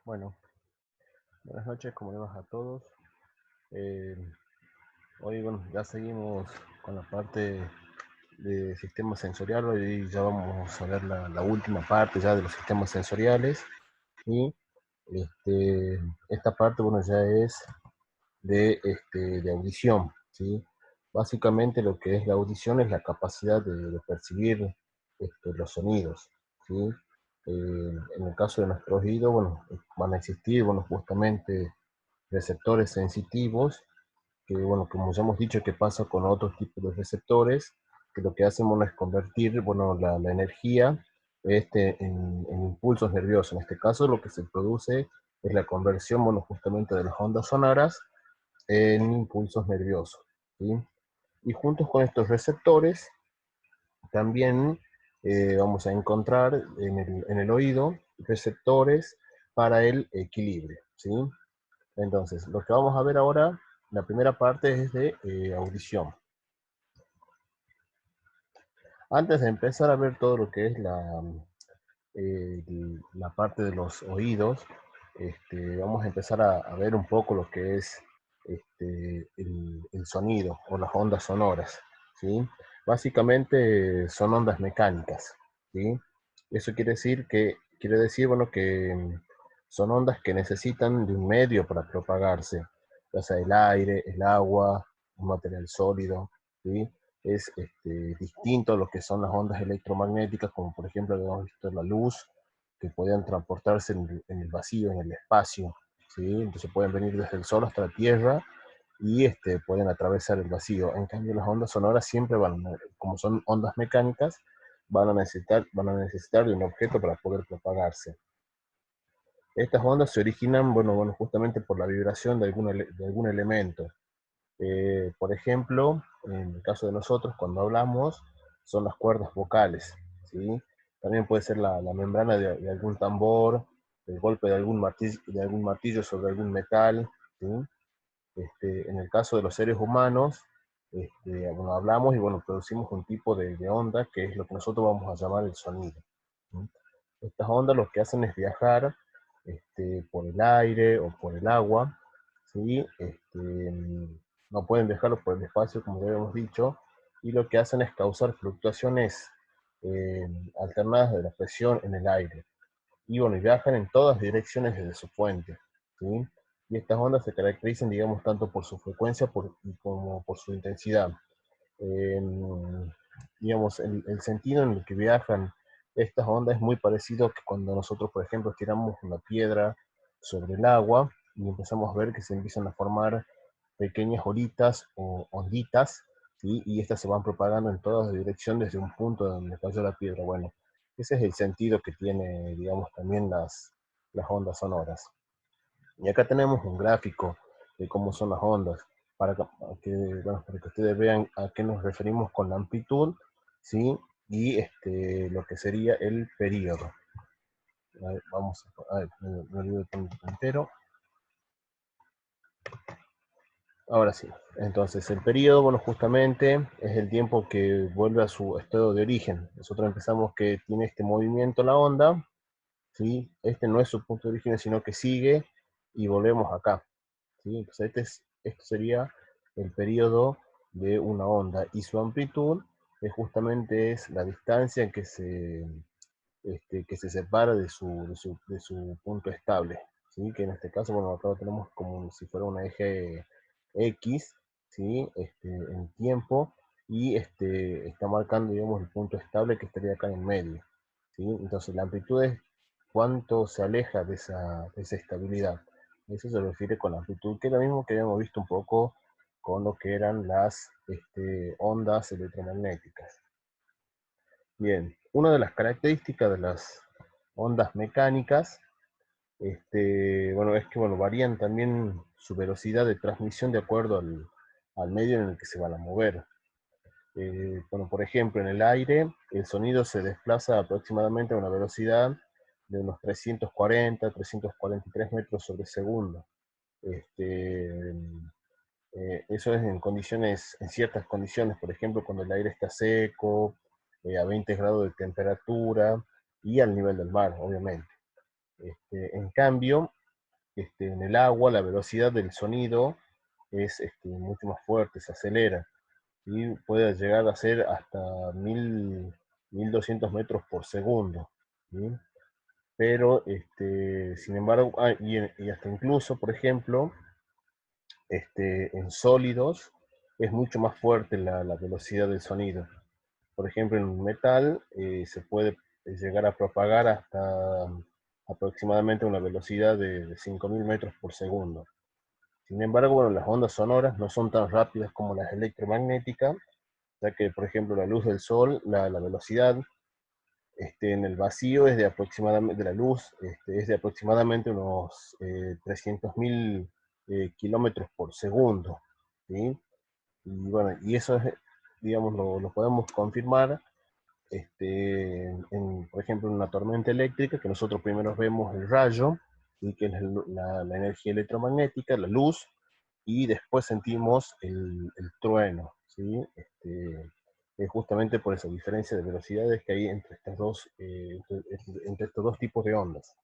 Bueno, buenas noches, ¿cómo le va a todos? Eh, Hoy, bueno, ya seguimos con la parte de sistema sensorial. Hoy ya vamos a ver la última parte ya de los sistemas sensoriales. Y esta parte, bueno, ya es de audición, ¿sí? Básicamente lo que es la audición es la capacidad de percibir los sonidos, ¿sí? En el caso de nuestro oído, bueno, van a existir, bueno, justamente receptores sensitivos, que bueno, como ya hemos dicho que pasa con otros tipos de receptores, que lo que hacen, bueno, es convertir, bueno, la energía en impulsos nerviosos. En este caso lo que se produce es la conversión, bueno, justamente de las ondas sonoras en impulsos nerviosos, ¿sí? Y juntos con estos receptores también vamos a encontrar en el oído receptores para el equilibrio, ¿sí? Entonces, lo que vamos a ver ahora, la primera parte es de audición. Antes de empezar a ver todo lo que es eh, la parte de los oídos, vamos a empezar a ver un poco lo que es el sonido o las ondas sonoras, ¿sí? Básicamente son ondas mecánicas, ¿sí? Eso quiere decir, bueno, que son ondas que necesitan de un medio para propagarse, ya sea el aire, el agua, un material sólido, ¿sí? Es distinto a lo que son las ondas electromagnéticas, como por ejemplo hemos visto la luz, que podían transportarse en el vacío, en el espacio, ¿sí? Entonces pueden venir desde el Sol hasta la Tierra y pueden atravesar el vacío. En cambio, las ondas sonoras siempre como son ondas mecánicas, van a necesitar de un objeto para poder propagarse. Estas ondas se originan, bueno, justamente por la vibración de algún elemento. Por ejemplo, en el caso de nosotros, cuando hablamos, son las cuerdas vocales, ¿sí? También puede ser la membrana de algún tambor, el golpe de algún martillo sobre algún metal, ¿sí? En el caso de los seres humanos, bueno, hablamos y bueno, producimos un tipo de onda que es lo que nosotros vamos a llamar el sonido, ¿sí? Estas ondas lo que hacen es viajar por el aire o por el agua, ¿sí? No pueden viajar por el espacio, como ya habíamos dicho, y lo que hacen es causar fluctuaciones eh, alternadas de la presión en el aire. Y bueno, y viajan en todas direcciones desde su fuente, ¿sí? Y estas ondas se caracterizan, digamos, tanto por su frecuencia como por su intensidad. Eh, digamos, el sentido en el que viajan estas ondas es muy parecido a que cuando nosotros, por ejemplo, tiramos una piedra sobre el agua y empezamos a ver que se empiezan a formar pequeñas olitas o onditas, ¿sí? Y estas se van propagando en todas direcciones desde un punto donde cayó la piedra. Bueno, ese es el sentido que tiene, digamos, también las ondas sonoras. Y acá tenemos un gráfico de cómo son las ondas, bueno, para que ustedes vean a qué nos referimos con la amplitud, ¿sí? Y lo que sería el periodo. A ver, a ver, me olvidé de poner entero. Ahora sí, entonces el periodo, bueno, justamente es el tiempo que vuelve a su estado de origen. Nosotros empezamos que tiene este movimiento la onda, ¿sí? Este no es su punto de origen, sino que sigue y volvemos acá, ¿sí? Entonces esto sería el periodo de una onda y su amplitud justamente es la distancia en que se separa de su punto estable, ¿sí? Que en este caso, bueno, acá lo tenemos como si fuera un eje X, ¿sí? En tiempo, y está marcando, digamos, el punto estable que estaría acá en medio, ¿sí? Entonces la amplitud es cuánto se aleja de esa estabilidad. Eso se refiere con la amplitud, que es lo mismo que habíamos visto un poco con lo que eran las ondas electromagnéticas. Bien, una de las características de las ondas mecánicas, bueno, es que bueno, varían también su velocidad de transmisión de acuerdo al medio en el que se van a mover. Bueno, por ejemplo, en el aire, el sonido se desplaza aproximadamente a una velocidad de unos 340, 343 metros sobre segundo. Este, Eso es en ciertas condiciones, por ejemplo, cuando el aire está seco, a 20 grados de temperatura y al nivel del mar, obviamente. En cambio, en el agua la velocidad del sonido es mucho más fuerte, se acelera, y puede llegar a ser hasta 1200 metros por segundo. ¿Sí? Pero, sin embargo, y hasta incluso, por ejemplo, en sólidos es mucho más fuerte la velocidad del sonido. Por ejemplo, en un metal se puede llegar a propagar hasta aproximadamente una velocidad de 5000 metros por segundo. Sin embargo, bueno, las ondas sonoras no son tan rápidas como las electromagnéticas, ya que, por ejemplo, la luz del sol, la velocidad en el vacío es de aproximadamente, de la luz, es de aproximadamente unos 300.000 kilómetros por segundo. ¿Sí? Y bueno, y eso es, digamos, lo podemos confirmar, por ejemplo, en una tormenta eléctrica, que nosotros primero vemos el rayo, ¿sí? Que es la energía electromagnética, la luz, y después sentimos el trueno, ¿sí? Es justamente por esa diferencia de velocidades que hay entre estas dos, entre estos dos tipos de ondas.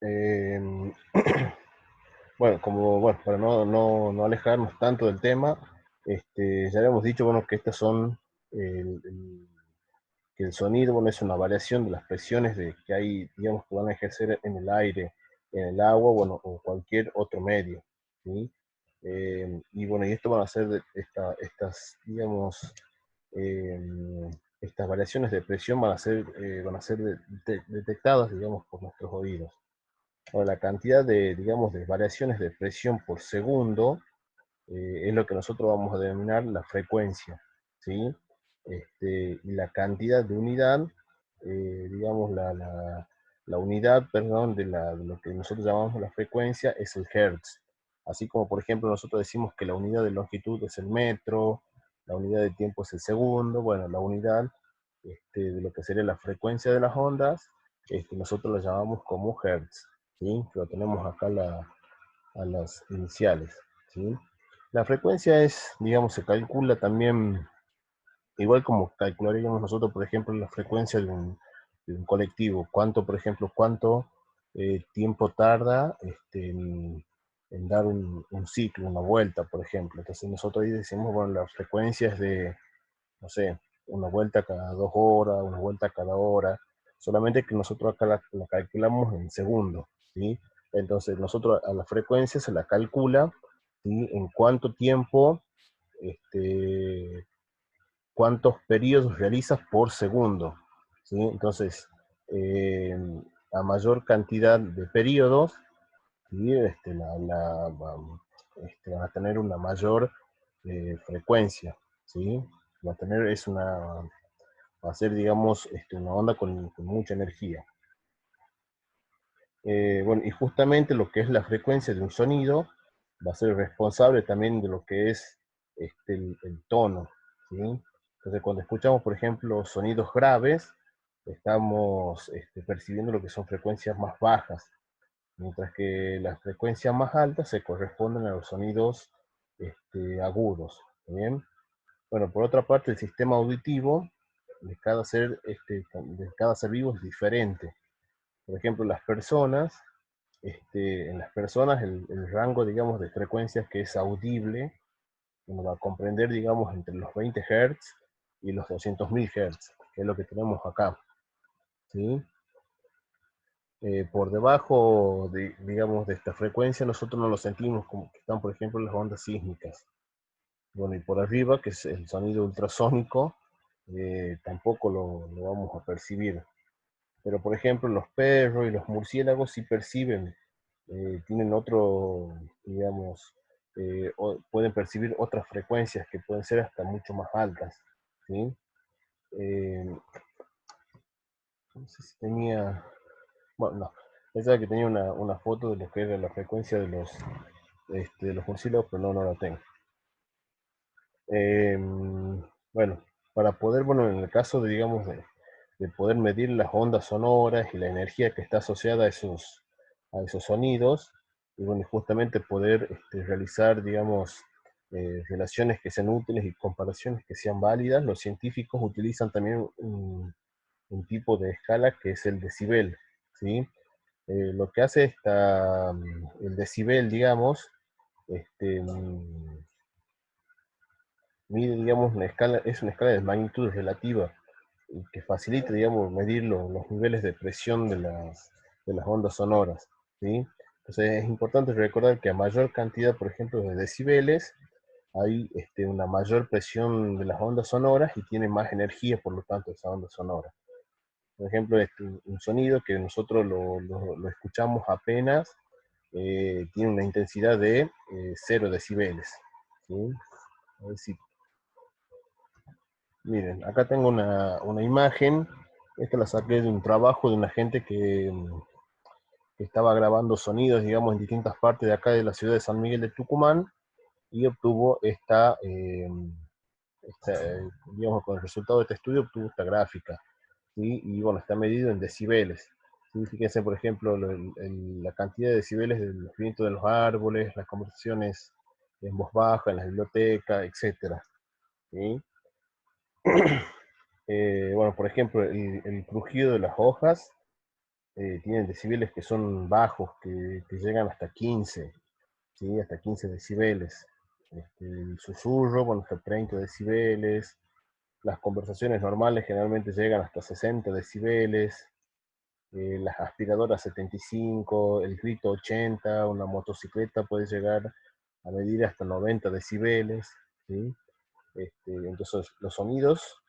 Eh, bueno, para no alejarnos tanto del tema, ya habíamos dicho, bueno, que estas son, que el sonido, bueno, es una variación de las presiones que hay, digamos, que van a ejercer en el aire, en el agua, bueno, o cualquier otro medio, ¿sí? Y bueno, y esto van a ser digamos, eh, estas variaciones de presión van a ser detectadas, digamos, por nuestros oídos. Ahora, la cantidad digamos, de variaciones de presión por segundo es lo que nosotros vamos a denominar la frecuencia, ¿sí? Y la cantidad de unidad, digamos, la unidad, perdón, de lo que nosotros llamamos la frecuencia es el hertz. Así como, por ejemplo, nosotros decimos que la unidad de longitud es el metro, la unidad de tiempo es el segundo, bueno, la unidad de lo que sería la frecuencia de las ondas, nosotros la llamamos como hertz, ¿sí? Que lo tenemos acá a las iniciales, ¿sí? La frecuencia es, digamos, se calcula también, igual como calcularíamos nosotros, por ejemplo, la frecuencia de un colectivo. Cuánto, por ejemplo, cuánto tiempo tarda en dar un ciclo, una vuelta, por ejemplo. Entonces nosotros ahí decimos, bueno, la frecuencia es de, no sé, una vuelta cada 2 horas, una vuelta cada hora. Solamente que nosotros acá la calculamos en segundos, ¿sí? Entonces nosotros a la frecuencia se la calcula, ¿sí? En cuánto tiempo, este, cuántos periodos realizas por segundo, ¿sí? Entonces, eh, a mayor cantidad de periodos, ¿sí? Van a tener una mayor frecuencia, ¿sí? Va a tener, va a ser, digamos, una onda con mucha energía. Bueno, y justamente lo que es la frecuencia de un sonido va a ser responsable también de lo que es el tono, ¿sí? Entonces, cuando escuchamos, por ejemplo, sonidos graves, estamos percibiendo lo que son frecuencias más bajas, mientras que las frecuencias más altas se corresponden a los sonidos agudos, ¿bien? Bueno, por otra parte, el sistema auditivo de cada ser vivo es diferente. Por ejemplo, en las personas el rango, digamos, de frecuencias que es audible, uno va a comprender, digamos, entre los 20 Hz y los 200.000 Hz, que es lo que tenemos acá, ¿sí? Por debajo, digamos, de esta frecuencia, nosotros no lo sentimos como que están, por ejemplo, las ondas sísmicas. Bueno, y por arriba, que es el sonido ultrasónico, tampoco lo vamos a percibir. Pero, por ejemplo, los perros y los murciélagos sí perciben, tienen otro, digamos, pueden percibir otras frecuencias que pueden ser hasta mucho más altas, ¿sí? Eh, no sé si tenía, bueno, no, pensaba que tenía una foto de lo que era la frecuencia de los murciélagos, pero no la tengo. Eh, bueno, para poder, bueno, en el caso de, digamos, de poder medir las ondas sonoras y la energía que está asociada a esos sonidos, y bueno, justamente poder realizar, digamos, relaciones que sean útiles y comparaciones que sean válidas, los científicos utilizan también un tipo de escala que es el decibel, ¿sí? Lo que hace el decibel, digamos, este, mide, digamos, es una escala de magnitud relativa y que facilita, digamos, medir los niveles de presión de las ondas sonoras, ¿sí? Entonces es importante recordar que a mayor cantidad, por ejemplo, de decibeles, hay una mayor presión de las ondas sonoras y tiene más energía, por lo tanto, esa onda sonora. Por ejemplo, un sonido que nosotros lo escuchamos apenas, tiene una intensidad de 0 decibeles, ¿sí? A ver si Miren, acá tengo una imagen. Esta la saqué de un trabajo de una gente que estaba grabando sonidos, digamos, en distintas partes de acá de la ciudad de San Miguel de Tucumán y obtuvo digamos, con el resultado de este estudio obtuvo esta gráfica, ¿sí? Y bueno, está medido en decibeles. ¿Sí? Fíjense, por ejemplo, la cantidad de decibeles de los vientos de los árboles, las conversaciones en voz baja, en la biblioteca, etcétera, ¿sí? Bueno, por ejemplo, el crujido de las hojas tienen decibeles que son bajos, que llegan hasta 15, ¿sí? Hasta 15 decibeles. El susurro, bueno, hasta 30 decibeles. Las conversaciones normales generalmente llegan hasta 60 decibeles. Las aspiradoras 75, el grito 80, una motocicleta puede llegar a medir hasta 90 decibeles, ¿sí? Entonces los sonidos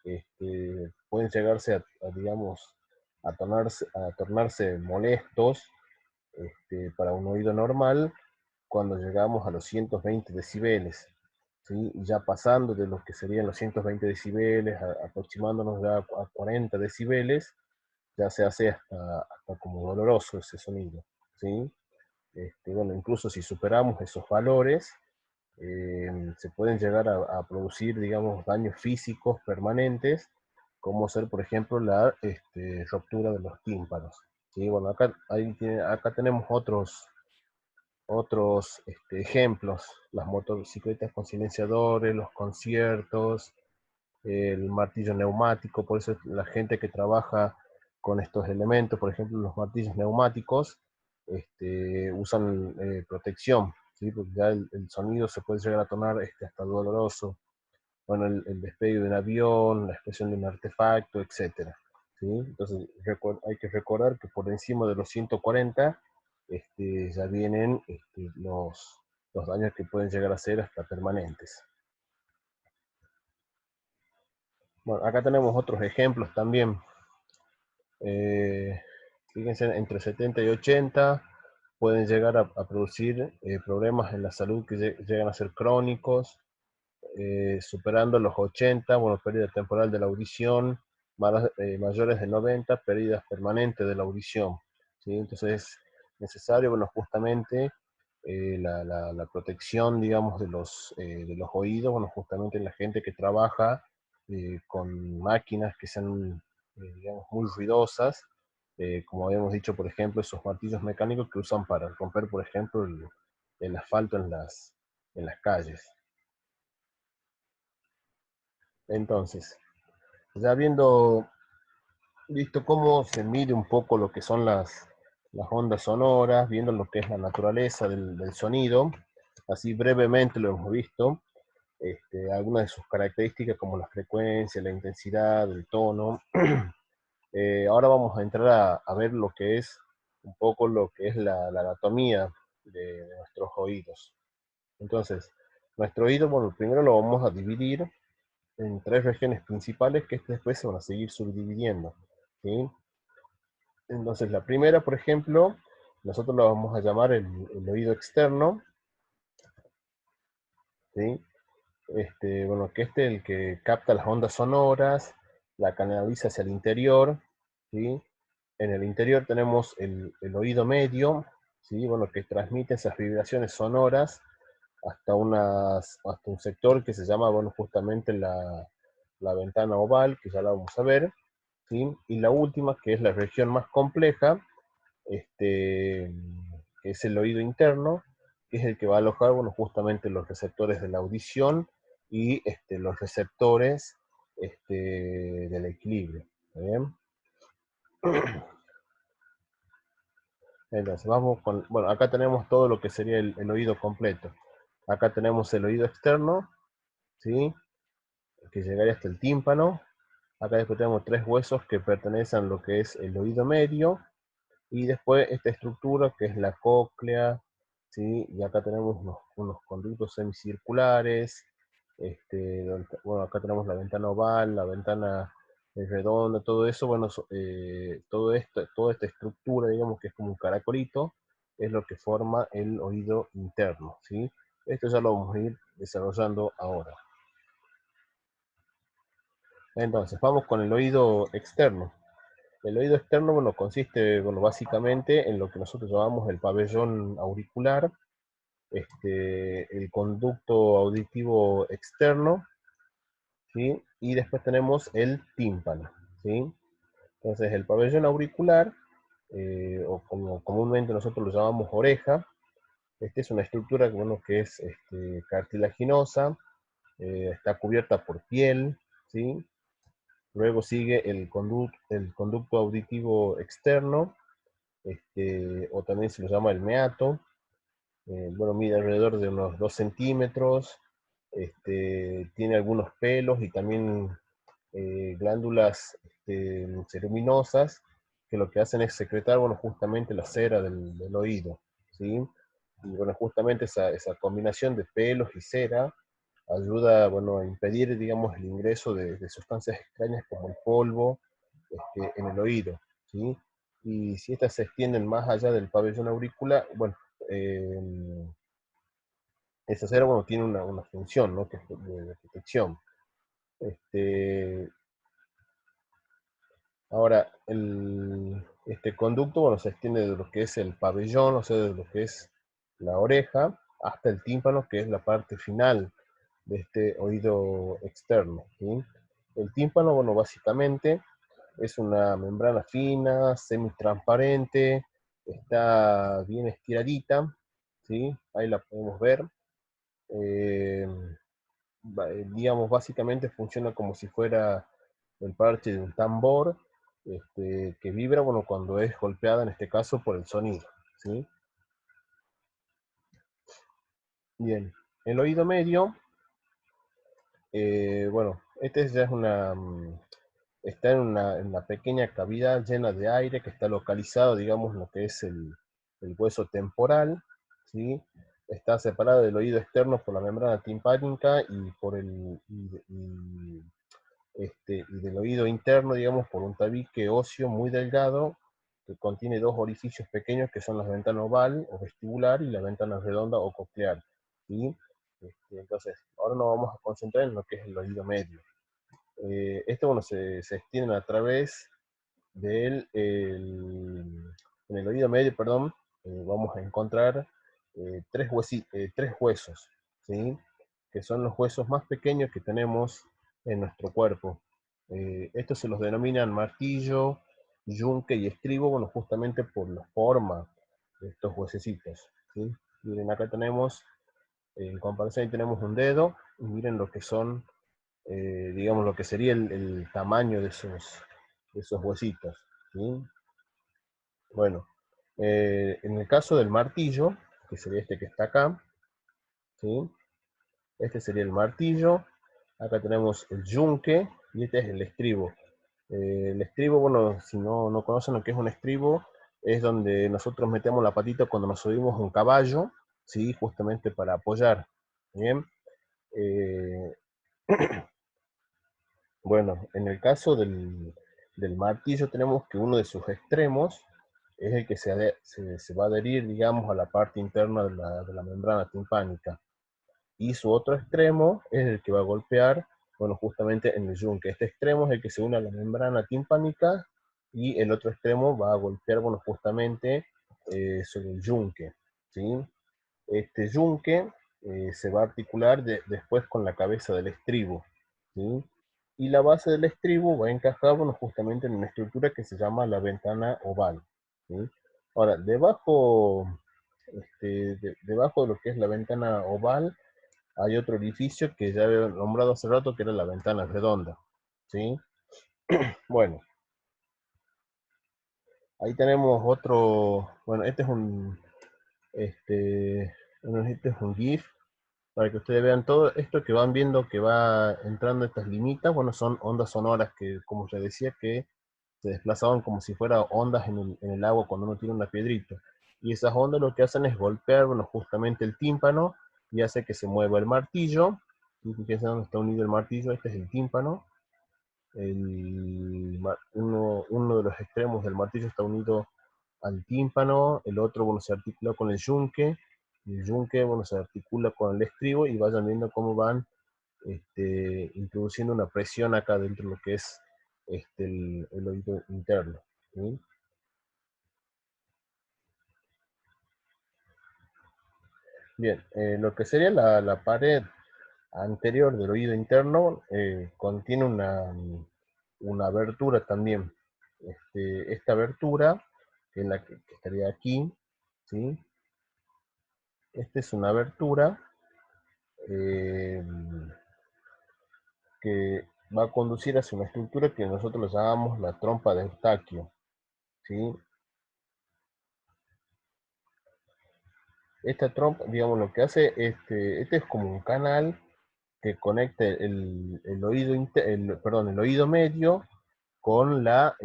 pueden llegarse digamos, a tornarse molestos para un oído normal cuando llegamos a los 120 decibeles, ¿sí? Ya pasando de los que serían los 120 decibeles, aproximándonos ya a 40 decibeles, ya se hace hasta como doloroso ese sonido, ¿sí? Bueno, incluso si superamos esos valores, se pueden llegar a producir, digamos, daños físicos permanentes, como ser, por ejemplo, la ruptura de los tímpanos. ¿Sí? Bueno, acá tenemos otros ejemplos, las motocicletas con silenciadores, los conciertos, el martillo neumático, por eso la gente que trabaja con estos elementos, por ejemplo, los martillos neumáticos, usan protección, ¿sí? Porque ya el sonido se puede llegar a tornar hasta doloroso. Bueno, el despegue de un avión, la explosión de un artefacto, etcétera, ¿sí? Entonces hay que recordar que por encima de los 140 ya vienen los daños que pueden llegar a ser hasta permanentes. Bueno, acá tenemos otros ejemplos también. Fíjense, entre 70 y 80 pueden llegar a producir problemas en la salud que llegan a ser crónicos, superando los 80, bueno, pérdida temporal de la audición, mayores de 90, pérdidas permanentes de la audición, ¿sí? Entonces es necesario, bueno, justamente la protección, digamos, de los oídos, bueno, justamente en la gente que trabaja con máquinas que sean, digamos, muy ruidosas, como habíamos dicho, por ejemplo, esos martillos mecánicos que usan para romper, por ejemplo, el asfalto en las calles. Entonces, ya habiendo visto cómo se mide un poco lo que son las ondas sonoras, viendo lo que es la naturaleza del sonido, así brevemente lo hemos visto, algunas de sus características como la frecuencia, la intensidad, el tono. Ahora vamos a entrar a ver lo que es un poco lo que es la anatomía de nuestros oídos. Entonces, nuestro oído, bueno, primero lo vamos a dividir en tres regiones principales que después se van a seguir subdividiendo, ¿sí? Entonces, la primera, por ejemplo, nosotros lo vamos a llamar el oído externo, ¿sí? Bueno, que es el que capta las ondas sonoras, la canaliza hacia el interior, ¿sí? En el interior tenemos el oído medio, ¿sí? Bueno, que transmite esas vibraciones sonoras hasta un sector que se llama, bueno, justamente la ventana oval, que ya la vamos a ver, ¿sí? Y la última, que es la región más compleja, que es el oído interno, que es el que va a alojar, bueno, justamente los receptores de la audición y los receptores del equilibrio. ¿Está bien? Entonces, vamos con, bueno, acá tenemos todo lo que sería el oído completo. Acá tenemos el oído externo, ¿sí? Que llegaría hasta el tímpano. Acá después tenemos tres huesos que pertenecen a lo que es el oído medio, y después esta estructura que es la cóclea, ¿sí? Y acá tenemos unos conductos semicirculares, bueno, acá tenemos la ventana oval, la ventana redonda, todo eso, bueno, todo esto, toda esta estructura, digamos que es como un caracolito, es lo que forma el oído interno, ¿sí? Esto ya lo vamos a ir desarrollando ahora. Entonces, vamos con el oído externo. El oído externo, bueno, consiste, bueno, básicamente en lo que nosotros llamamos el pabellón auricular, el conducto auditivo externo, ¿sí? Y después tenemos el tímpano, ¿sí? Entonces, el pabellón auricular, o como comúnmente nosotros lo llamamos oreja, es una estructura bueno, que es cartilaginosa, está cubierta por piel, ¿sí? Luego sigue el conducto auditivo externo, o también se lo llama el meato. Bueno, mide alrededor de unos 2 centímetros, tiene algunos pelos y también glándulas ceruminosas que lo que hacen es secretar, bueno, justamente la cera del oído, ¿sí? Y bueno, justamente esa combinación de pelos y cera ayuda, bueno, a impedir, digamos, el ingreso de sustancias extrañas como el polvo en el oído, ¿sí? Y si estas se extienden más allá del pabellón auricular, bueno, eh, esa cera, bueno, tiene una función, ¿no? Que es de protección. Este, Ahora, este conducto, bueno, se extiende de lo que es el pabellón, o sea, de lo que es la oreja, hasta el tímpano, que es la parte final de este oído externo, ¿sí? El tímpano, bueno, básicamente es una membrana fina, semitransparente, está bien estiradita, ¿sí? Ahí la podemos ver. Eh, digamos, básicamente funciona como si fuera el parche de un tambor, que vibra, bueno, cuando es golpeada, en este caso, por el sonido, ¿sí? Bien, el oído medio, bueno, este ya es está en una pequeña cavidad llena de aire que está localizado, digamos, en lo que es el hueso temporal, ¿sí? Está separado del oído externo por la membrana timpánica y por y del oído interno, digamos, por un tabique óseo muy delgado que contiene dos orificios pequeños que son las ventanas oval o vestibular y la ventana redonda o coclear, ¿sí? Entonces, ahora nos vamos a concentrar en lo que es el oído medio. Esto, bueno, se extiende a través en el oído medio, perdón, vamos a encontrar tres huesos, ¿sí? Que son los huesos más pequeños que tenemos en nuestro cuerpo. Estos se los denominan martillo, yunque y estribo, bueno, justamente por la forma de estos huesecitos, ¿sí? Miren, acá tenemos, en comparación, ahí tenemos un dedo, y miren lo que son, digamos, lo que sería el tamaño de esos huesitos, ¿sí? Bueno, en el caso del martillo, que sería este que está acá, ¿sí? Este sería el martillo, acá tenemos el yunque y este es el estribo. El estribo, bueno, si no conocen lo que es un estribo, es donde nosotros metemos la patita cuando nos subimos a un caballo, ¿sí? Justamente para apoyar, ¿bien? Eh, bueno, en el caso del martillo tenemos que uno de sus extremos es el que se va a adherir, digamos, a la parte interna de la membrana timpánica. Y su otro extremo es el que va a golpear, bueno, justamente en el yunque. Este extremo es el que se une a la membrana timpánica y el otro extremo va a golpear, bueno, justamente sobre el yunque, ¿sí? Este yunque se va a articular después con la cabeza del estribo, ¿sí? Y la base del estribo va a encajar, bueno, justamente en una estructura que se llama la ventana oval, ¿sí? Ahora, debajo de lo que es la ventana oval, hay otro orificio que ya había nombrado hace rato, que era la ventana redonda, ¿sí? Bueno, Ahí tenemos otro, bueno, este, este es un GIF, para que ustedes vean todo esto que van viendo que va entrando estas limitas, bueno, son ondas sonoras que, como les decía, que se desplazaban como si fueran ondas en el agua cuando uno tiene una piedrita. Y esas ondas lo que hacen es golpear, bueno, justamente el tímpano y hace que se mueva el martillo. Fíjense dónde está unido el martillo, este es el tímpano. Uno de los extremos del martillo está unido al tímpano, el otro, bueno, se articula con el yunque, y el yunque, bueno, se articula con el estribo, y vayan viendo cómo van introduciendo una presión acá dentro de lo que es el oído interno. ¿Sí? Bien, lo que sería la pared anterior del oído interno contiene una abertura también. Esta abertura, que es la que estaría aquí, ¿sí? Esta es una abertura eh, que va a conducir hacia una estructura que nosotros le llamamos la trompa de Eustaquio, ¿sí? Esta trompa, digamos, lo que hace, este es como un canal que conecta perdón, el oído medio con la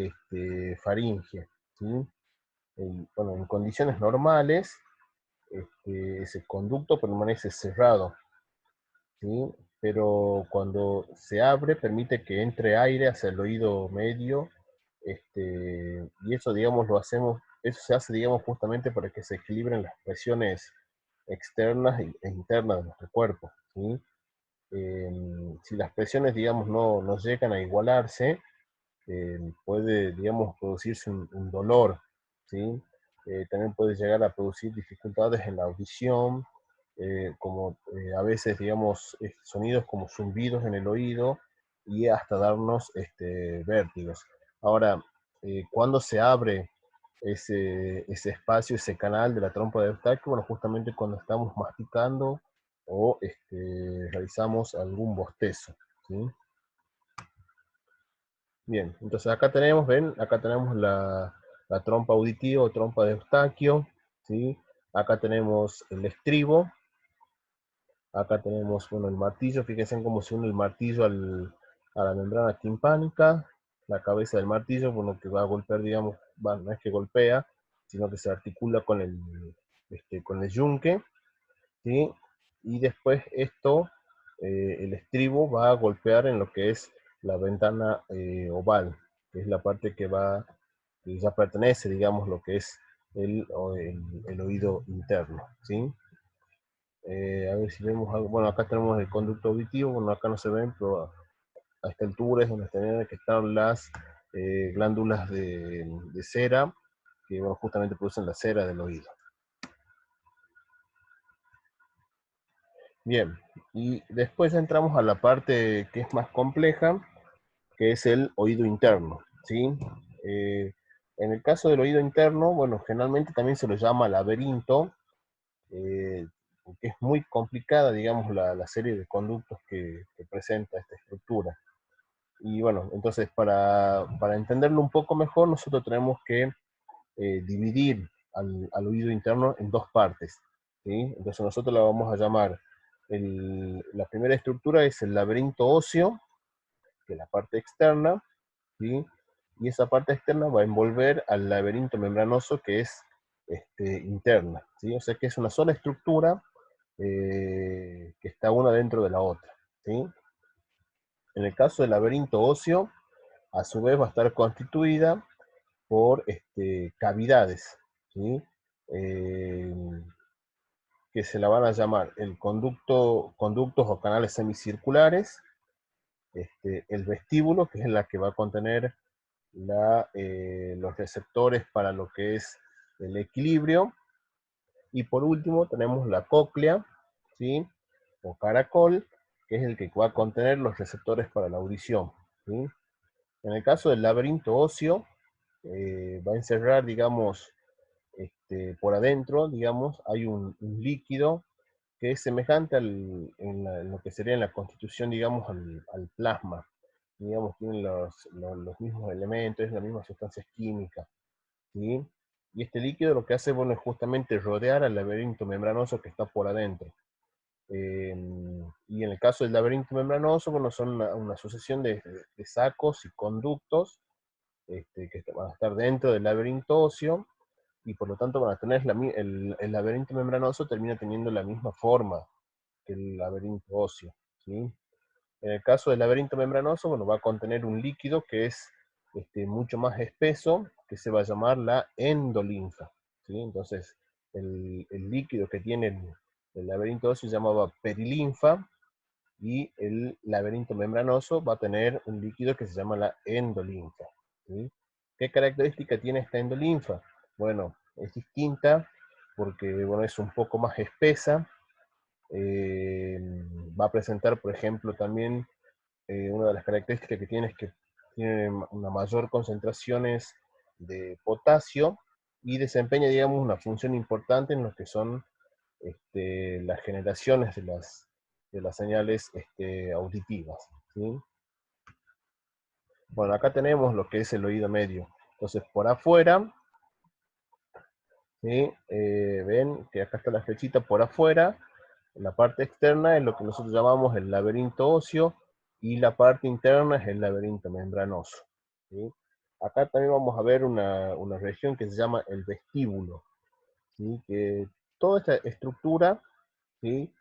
faringe, ¿sí? Bueno, en condiciones normales, ese conducto permanece cerrado, ¿sí? Pero cuando se abre permite que entre aire hacia el oído medio, y eso, digamos, eso se hace, digamos, justamente para que se equilibren las presiones externas e internas de nuestro cuerpo, ¿sí? Si las presiones, digamos, no llegan a igualarse, puede, digamos, producirse un dolor, ¿sí? También puede llegar a producir dificultades en la audición, como a veces, digamos, sonidos como zumbidos en el oído y hasta darnos vértigos. Ahora, cuando se abre ese espacio, ese canal de la trompa de Eustaquio, bueno, justamente cuando estamos masticando o realizamos algún bostezo, ¿sí? Bien, entonces acá tenemos, ven, acá tenemos la trompa auditiva o trompa de Eustaquio, ¿sí? Acá tenemos el estribo, acá tenemos, bueno, el martillo, fíjense en cómo se une el martillo a la membrana timpánica, la cabeza del martillo, bueno, que va a golpear, digamos, no es que golpea, sino que se articula con el yunque, ¿sí? Y después esto, el estribo va a golpear en lo que es la ventana oval, que es la parte que ya pertenece, digamos, lo que es el oído interno, ¿sí? A ver si vemos algo. Bueno, acá tenemos el conducto auditivo, bueno, acá no se ven, pero a esta altura es donde tendrían que estar las glándulas de cera, que bueno, justamente producen la cera del oído. Bien, y después entramos a la parte que es más compleja, que es el oído interno, ¿sí? Eh, en el caso del oído interno, bueno, generalmente también se lo llama laberinto, porque es muy complicada, digamos, la serie de conductos que presenta esta estructura. Y bueno, entonces para entenderlo un poco mejor, nosotros tenemos que dividir al oído interno en dos partes, ¿sí? Entonces nosotros la vamos a llamar, la primera estructura es el laberinto óseo, que es la parte externa, ¿sí? Y esa parte externa va a envolver al laberinto membranoso que es interna, ¿sí? O sea que es una sola estructura que está una dentro de la otra, ¿sí? En el caso del laberinto óseo, a su vez va a estar constituida por cavidades, ¿sí? Eh, que se la van a llamar conductos o canales semicirculares, el vestíbulo, que es la que va a contener los receptores para lo que es el equilibrio, y por último tenemos la cóclea, ¿sí? O caracol, que es el que va a contener los receptores para la audición, ¿sí? En el caso del laberinto óseo, va a encerrar, digamos, por adentro, digamos, hay un líquido que es semejante en lo que sería en la constitución, digamos, al plasma. Digamos, tienen los mismos elementos, las mismas sustancias químicas. ¿sí? Y este líquido lo que hace, bueno, es justamente rodear al laberinto membranoso que está por adentro. Y en el caso del laberinto membranoso, bueno, son una sucesión de sacos y conductos que van a estar dentro del laberinto óseo, y por lo tanto van a tener el laberinto membranoso termina teniendo la misma forma que el laberinto óseo, ¿sí? En el caso del laberinto membranoso, bueno, va a contener un líquido que es mucho más espeso, que se va a llamar la endolinfa, ¿sí? Entonces, el líquido que tiene el laberinto óseo se llamaba perilinfa, y el laberinto membranoso va a tener un líquido que se llama la endolinfa, ¿sí? ¿Qué característica tiene esta endolinfa? Bueno, es distinta porque, bueno, es un poco más espesa. eh, Va a presentar, por ejemplo, también una de las características que tiene es que tiene una mayor concentraciones de potasio, y desempeña, digamos, una función importante en lo que son las generaciones de las señales auditivas, ¿sí? Bueno, acá tenemos lo que es el oído medio. Entonces, por afuera, ¿sí? Ven que acá está la flechita por afuera. En la parte externa es lo que nosotros llamamos el laberinto óseo, y la parte interna es el laberinto membranoso, ¿sí? Acá también vamos a ver una región que se llama el vestíbulo, ¿sí? Que toda esta estructura, ¿sí?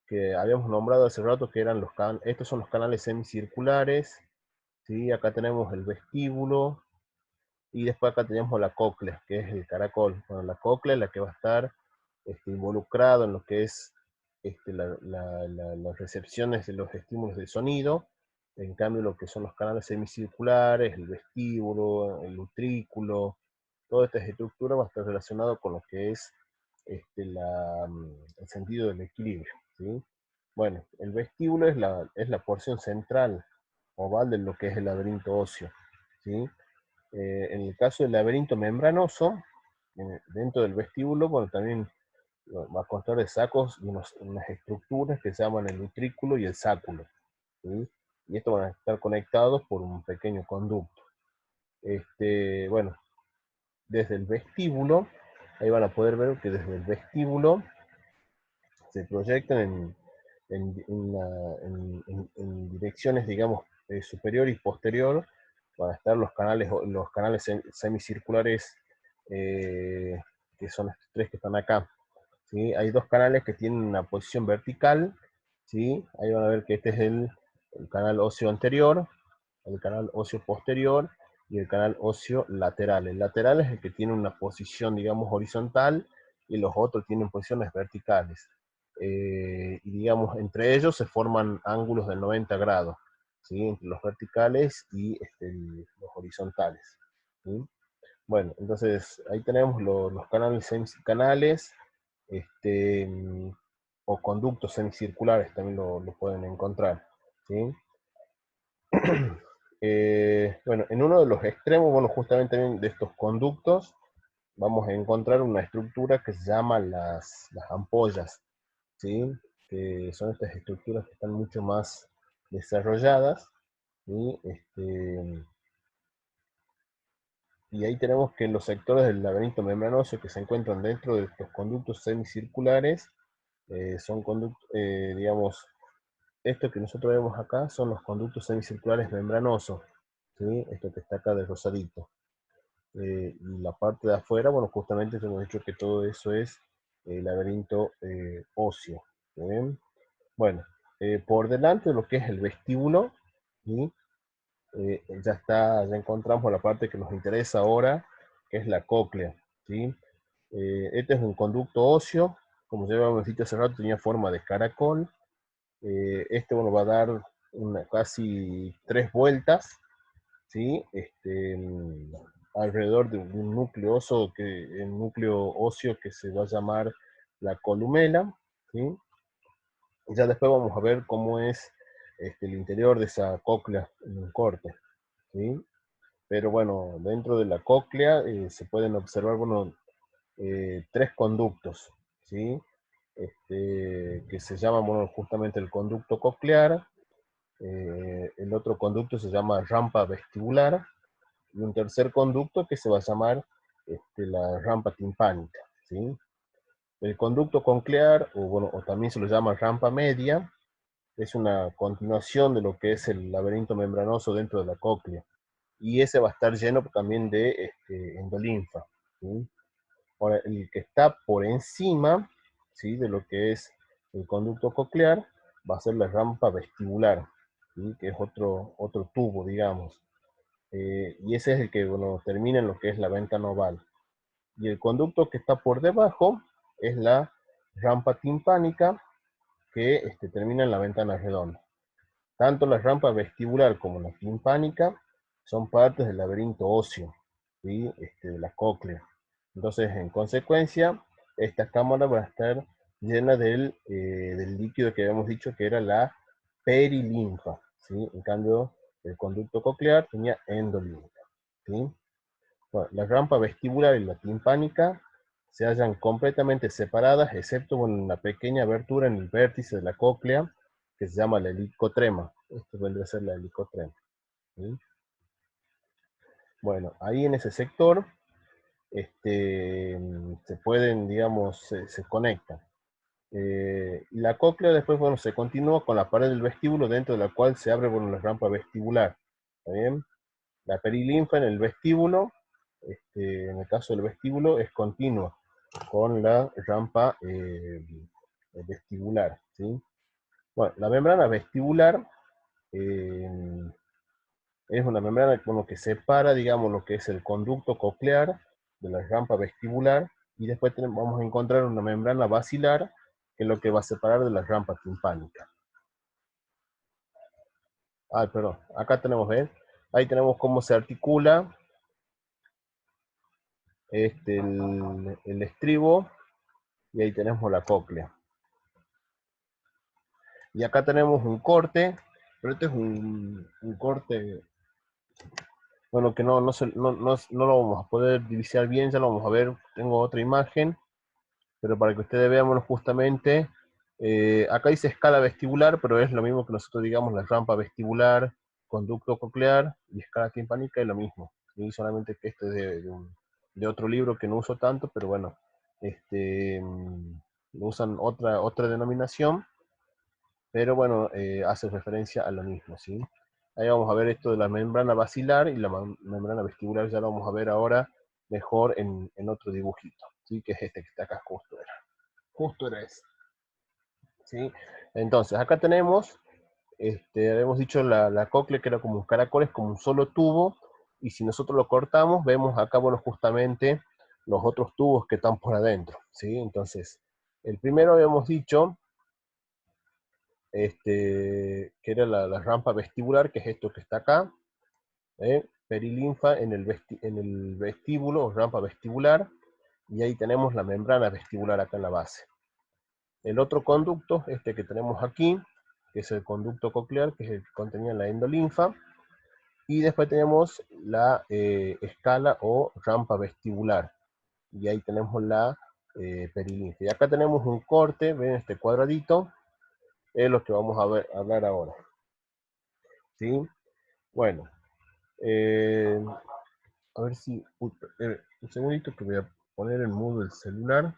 Que habíamos nombrado hace rato, que eran estos son los canales semicirculares, ¿sí? Acá tenemos el vestíbulo, y después acá tenemos la cóclea, que es el caracol. Bueno, la cóclea es la que va a estar involucrado en lo que es las recepciones de los estímulos de sonido. En cambio, lo que son los canales semicirculares, el vestíbulo, el utrículo, toda esta estructura va a estar relacionado con lo que es el sentido del equilibrio, ¿sí? Bueno, el vestíbulo es la porción central, oval, de lo que es el laberinto óseo, ¿sí? En el caso del laberinto membranoso, dentro del vestíbulo, bueno, también va a constar de sacos y unas estructuras que se llaman el utrículo y el sáculo, ¿sí? Y estos van a estar conectados por un pequeño conducto. Bueno, desde el vestíbulo, ahí van a poder ver que desde el vestíbulo se proyectan en direcciones, digamos, superior y posterior. Van a estar los canales semicirculares, eh, que son estos tres que están acá, ¿sí? Hay dos canales que tienen una posición vertical, ¿sí? Ahí van a ver que este es el canal óseo anterior, el canal óseo posterior y el canal óseo lateral. El lateral es el que tiene una posición, digamos, horizontal, y los otros tienen posiciones verticales. Y digamos, entre ellos se forman ángulos de 90 grados, ¿sí? Entre los verticales y los horizontales, ¿sí? Bueno, entonces ahí tenemos los canales, este, o conductos semicirculares, también lo pueden encontrar, ¿sí? Bueno, en uno de los extremos, bueno, justamente también de estos conductos, vamos a encontrar una estructura que se llama las ampollas, ¿sí? Que son estas estructuras que están mucho más desarrolladas, ¿sí? Y ahí tenemos que en los sectores del laberinto membranoso que se encuentran dentro de estos conductos semicirculares, son conductos, digamos, esto que nosotros vemos acá son los conductos semicirculares membranosos, ¿sí? Esto que está acá de rosadito. Y la parte de afuera, bueno, justamente hemos dicho que todo eso es el laberinto óseo, ¿sí? Bueno, por delante de lo que es el vestíbulo, ¿sí? Ya encontramos la parte que nos interesa ahora, que es la cóclea, ¿sí? Este es un conducto óseo, como ya habíamos dicho hace rato, tenía forma de caracol. Bueno, va a dar casi 3 vueltas, ¿sí? Alrededor de un núcleo óseo que se va a llamar la columela, ¿sí? Y ya después vamos a ver cómo es el interior de esa cóclea en un corte, ¿sí? Pero bueno, dentro de la cóclea se pueden observar, bueno, 3 conductos, ¿sí? Que se llaman, bueno, justamente el conducto coclear. El otro conducto se llama rampa vestibular, y un tercer conducto que se va a llamar la rampa timpánica, ¿sí? El conducto coclear, o, bueno, o también se lo llama rampa media, es una continuación de lo que es el laberinto membranoso dentro de la cóclea. Y ese va a estar lleno también de endolinfa, ¿sí? Ahora, el que está por encima, ¿sí?, de lo que es el conducto coclear va a ser la rampa vestibular, ¿sí?, que es otro tubo, digamos. Y ese es el que, bueno, termina en lo que es la ventana oval. Y el conducto que está por debajo es la rampa timpánica que termina en la ventana redonda. Tanto la rampa vestibular como la timpánica son partes del laberinto óseo, ¿sí?, de la cóclea. Entonces, en consecuencia, esta cámara va a estar llena del líquido que habíamos dicho que era la perilinfa, ¿sí? En cambio, el conducto coclear tenía endolinfa, ¿sí? Bueno, la rampa vestibular y la timpánica se hallan completamente separadas, excepto con una pequeña abertura en el vértice de la cóclea, que se llama la helicotrema. Esto vendría a ser la helicotrema, ¿sí? Bueno, ahí en ese sector se pueden, digamos, se conectan. Y la cóclea después, bueno, se continúa con la pared del vestíbulo, dentro de la cual se abre, bueno, la rampa vestibular. ¿Está bien? La perilinfa en el vestíbulo, en el caso del vestíbulo, es continua con la rampa vestibular, ¿sí? Bueno, la membrana vestibular eh, es una membrana, bueno, que separa, digamos, lo que es el conducto coclear de la rampa vestibular, y después vamos a encontrar una membrana basilar, que es lo que va a separar de la rampa timpánica. Ah, perdón, acá tenemos, ¿ven? Ahí tenemos cómo se articula el estribo, y ahí tenemos la cóclea. Y acá tenemos un corte, pero este es un corte, bueno, que no lo vamos a poder divisar bien, ya lo vamos a ver, tengo otra imagen, pero para que ustedes vean, bueno, justamente, acá dice escala vestibular, pero es lo mismo que nosotros digamos la rampa vestibular, conducto coclear, y escala timpánica es lo mismo, ¿sí? Solamente que este es de otro libro que no uso tanto, pero bueno, usan otra denominación, pero bueno, hace referencia a lo mismo, ¿sí? Ahí vamos a ver esto de la membrana basilar y la membrana vestibular, ya lo vamos a ver ahora mejor en otro dibujito, ¿sí? Que es este que está acá, justo era ese, ¿sí? Entonces, acá tenemos, habíamos dicho la cóclea que era como un caracol, es como un solo tubo, y si nosotros lo cortamos, vemos acá, bueno, justamente los otros tubos que están por adentro, ¿sí? Entonces, el primero habíamos dicho que era la rampa vestibular, que es esto que está acá, perilinfa en el vestíbulo, o rampa vestibular, y ahí tenemos la membrana vestibular acá en la base. El otro conducto, este que tenemos aquí, que es el conducto coclear, que es el que contenía la endolinfa, y después tenemos la escala o rampa vestibular, y ahí tenemos la perilinfa. Y acá tenemos un corte, ven este cuadradito, es lo que vamos a hablar ahora, ¿sí? Bueno, eh, a ver si, un segundito que voy a poner en mudo el celular,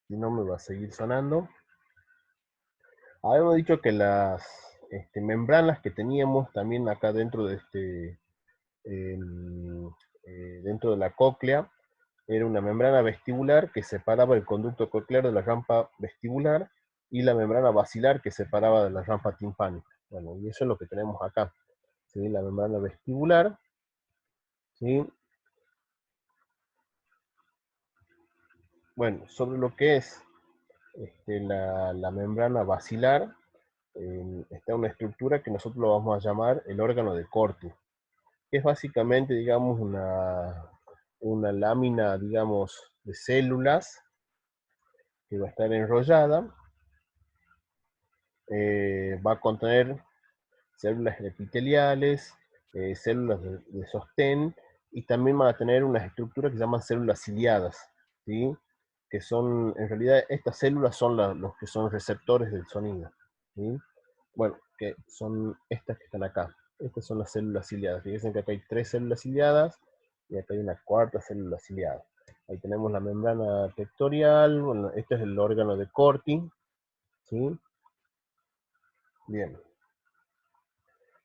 si no me va a seguir sonando. Habíamos dicho que las membranas que teníamos también acá dentro de dentro de la cóclea, era una membrana vestibular que separaba el conducto coclear de la rampa vestibular, y la membrana basilar que separaba de la rampa timpánica. Bueno, y eso es lo que tenemos acá, ¿sí? La membrana vestibular, ¿sí? Bueno, sobre lo que es la membrana basilar, está una estructura que nosotros lo vamos a llamar el órgano de corte, que es básicamente, digamos, una lámina, digamos, de células que va a estar enrollada, va a contener células epiteliales, células de sostén, y también van a tener unas estructuras que se llaman células ciliadas, ¿sí? Que son, en realidad, estas células son los que son receptores del sonido, ¿sí? Bueno, que son estas que están acá. Estas son las células ciliadas. Fíjense que acá hay 3 células ciliadas, y acá hay una cuarta célula ciliada. Ahí tenemos la membrana tectorial, bueno, este es el órgano de Corti, ¿sí? Bien.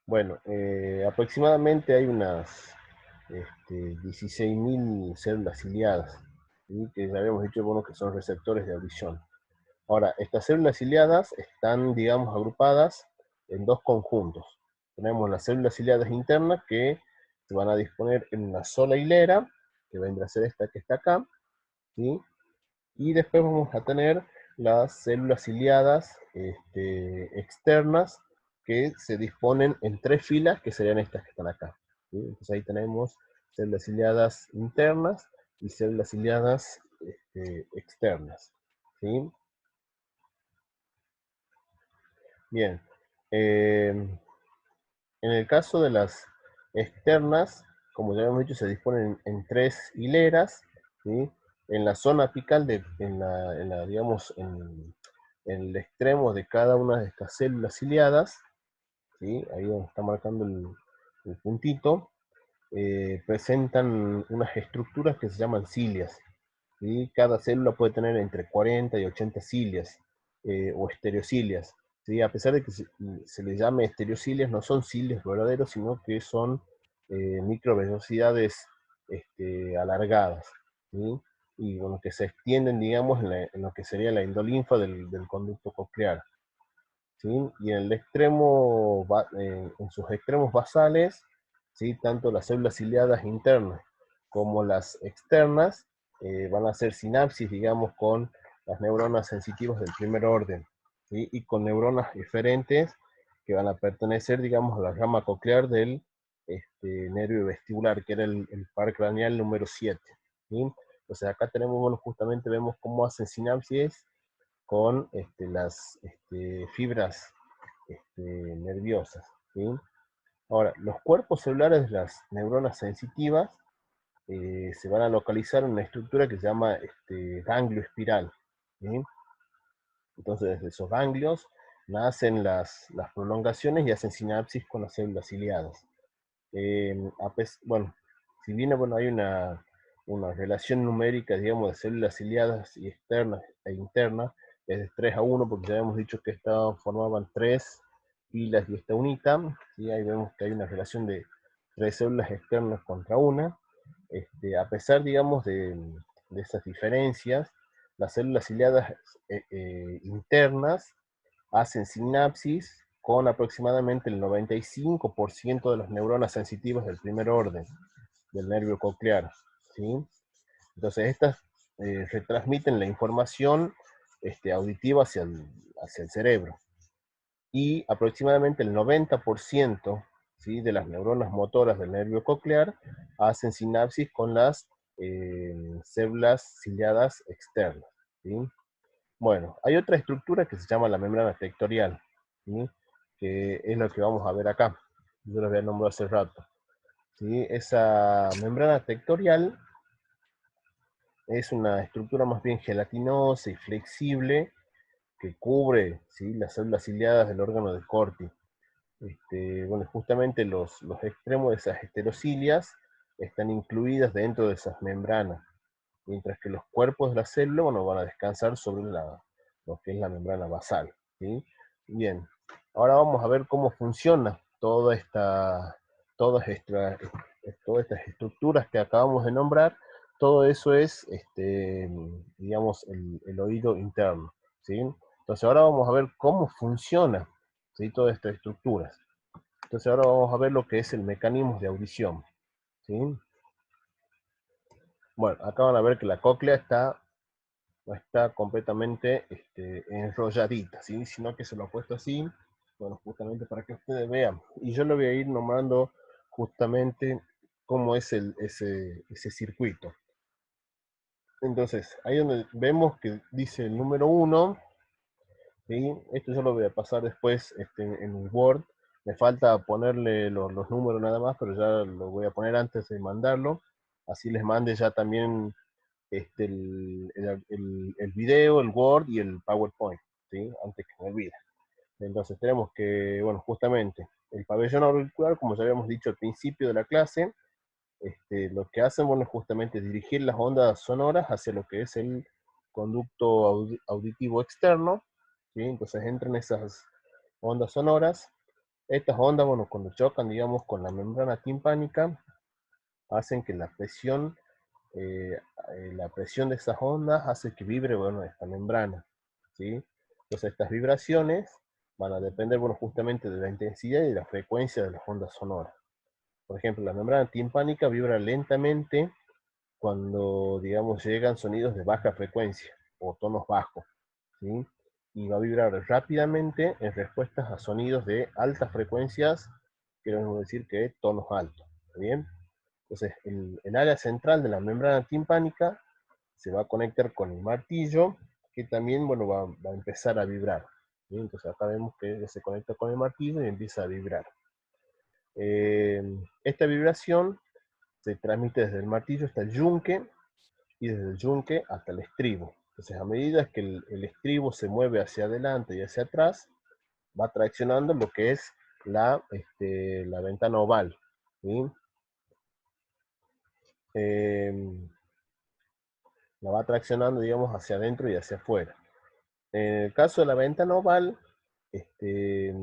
Bueno, aproximadamente hay unas 16.000 células ciliadas, ¿sí? Que ya habíamos dicho, bueno, que son receptores de audición. Ahora, estas células ciliadas están, digamos, agrupadas en dos conjuntos. Tenemos las células ciliadas internas que se van a disponer en una sola hilera, que vendrá a ser esta que está acá, ¿sí? Y después vamos a tener las células ciliadas externas que se disponen en tres filas, que serían estas que están acá, ¿sí? Entonces ahí tenemos células ciliadas internas y células ciliadas externas, ¿sí? Bien. En el caso de las externas, como ya hemos dicho, se disponen en tres hileras, ¿sí? En la zona apical, digamos, en el extremo de cada una de estas células ciliadas, ¿sí? Ahí donde está marcando el puntito, presentan unas estructuras que se llaman cilias, ¿sí? Cada célula puede tener entre 40 y 80 cilias, o estereocilias, ¿sí? A pesar de que se les llame estereocilias, no son cilios verdaderos, sino que son microvellosidades alargadas, ¿sí? Y bueno, que se extienden, digamos, en lo que sería la endolinfa del conducto coclear, ¿sí? Y en el extremo, en sus extremos basales, ¿sí? Tanto las células ciliadas internas como las externas van a hacer sinapsis, digamos, con las neuronas sensitivas del primer orden, ¿sí? Y con neuronas eferentes que van a pertenecer, digamos, a la rama coclear del nervio vestibular, que era el par craneal número 7, ¿sí? Entonces acá tenemos, bueno, justamente vemos cómo hacen sinapsis con las fibras nerviosas, ¿sí? Ahora, los cuerpos celulares de las neuronas sensitivas se van a localizar en una estructura que se llama ganglio espiral, ¿sí? Entonces, desde esos ganglios nacen las prolongaciones y hacen sinapsis con las células ciliadas. Bueno, si bien bueno, hay una relación numérica, digamos, de células ciliadas y externas e internas, es de 3 a 1, porque ya habíamos dicho que formaban tres filas y esta unita, ¿sí? Ahí vemos que hay una relación de tres células externas contra una. A pesar, digamos, de esas diferencias, las células ciliadas internas hacen sinapsis con aproximadamente el 95% de las neuronas sensitivas del primer orden, del nervio coclear, ¿sí? Entonces estas retransmiten la información auditiva hacia el cerebro. Y aproximadamente el 90%, ¿sí? De las neuronas motoras del nervio coclear hacen sinapsis con las células ciliadas externas, ¿sí? Bueno, hay otra estructura que se llama la membrana tectorial, ¿sí? Que es lo que vamos a ver acá. Yo lo había nombrado hace rato, ¿sí? Esa membrana tectorial es una estructura más bien gelatinosa y flexible que cubre, ¿sí? Las células ciliadas del órgano de Corti. Bueno, justamente los extremos de esas heterocilias están incluidas dentro de esas membranas, mientras que los cuerpos de la célula, bueno, van a descansar sobre lo que es la membrana basal, ¿sí? Bien, ahora vamos a ver cómo funciona todas, esta- todas estas estructuras que acabamos de nombrar. Todo eso es, digamos, el oído interno, ¿sí? Entonces ahora vamos a ver cómo funciona, ¿sí? Todas estas estructuras. Entonces ahora vamos a ver lo que es el mecanismo de audición, ¿sí? Bueno, acá van a ver que la cóclea no está completamente enrolladita, ¿sí? Sino que se lo ha puesto así, bueno, justamente para que ustedes vean. Y yo le voy a ir nombrando justamente cómo es ese circuito. Entonces, ahí donde vemos que dice el número 1, ¿sí? Esto yo lo voy a pasar después en Word. Me falta ponerle los números nada más, pero ya lo voy a poner antes de mandarlo. Así les mande ya también el video, el Word y el PowerPoint, ¿sí? Antes que me olvide. Entonces tenemos que, bueno, justamente el pabellón auricular, como ya habíamos dicho al principio de la clase, lo que hacen, bueno, es justamente dirigir las ondas sonoras hacia lo que es el conducto auditivo externo, ¿sí? Entonces entran esas ondas sonoras. Estas ondas, bueno, cuando chocan, digamos, con la membrana timpánica, hacen que eh, la presión de esas ondas hace que vibre, bueno, esta membrana, ¿sí? Entonces estas vibraciones van a depender, bueno, justamente de la intensidad y de la frecuencia de las ondas sonoras. Por ejemplo, la membrana timpánica vibra lentamente cuando, digamos, llegan sonidos de baja frecuencia o tonos bajos, ¿sí? Y va a vibrar rápidamente en respuestas a sonidos de altas frecuencias, queremos decir que tonos altos, ¿está bien? Entonces, el área central de la membrana timpánica se va a conectar con el martillo, que también, bueno, va a empezar a vibrar, ¿sí? Entonces acá vemos que se conecta con el martillo y empieza a vibrar. Esta vibración se transmite desde el martillo hasta el yunque, y desde el yunque hasta el estribo. Entonces, a medida que el estribo se mueve hacia adelante y hacia atrás, va traccionando lo que es la ventana oval, ¿sí? Eh, la va traccionando, digamos, hacia adentro y hacia afuera. En el caso de la ventana oval, este,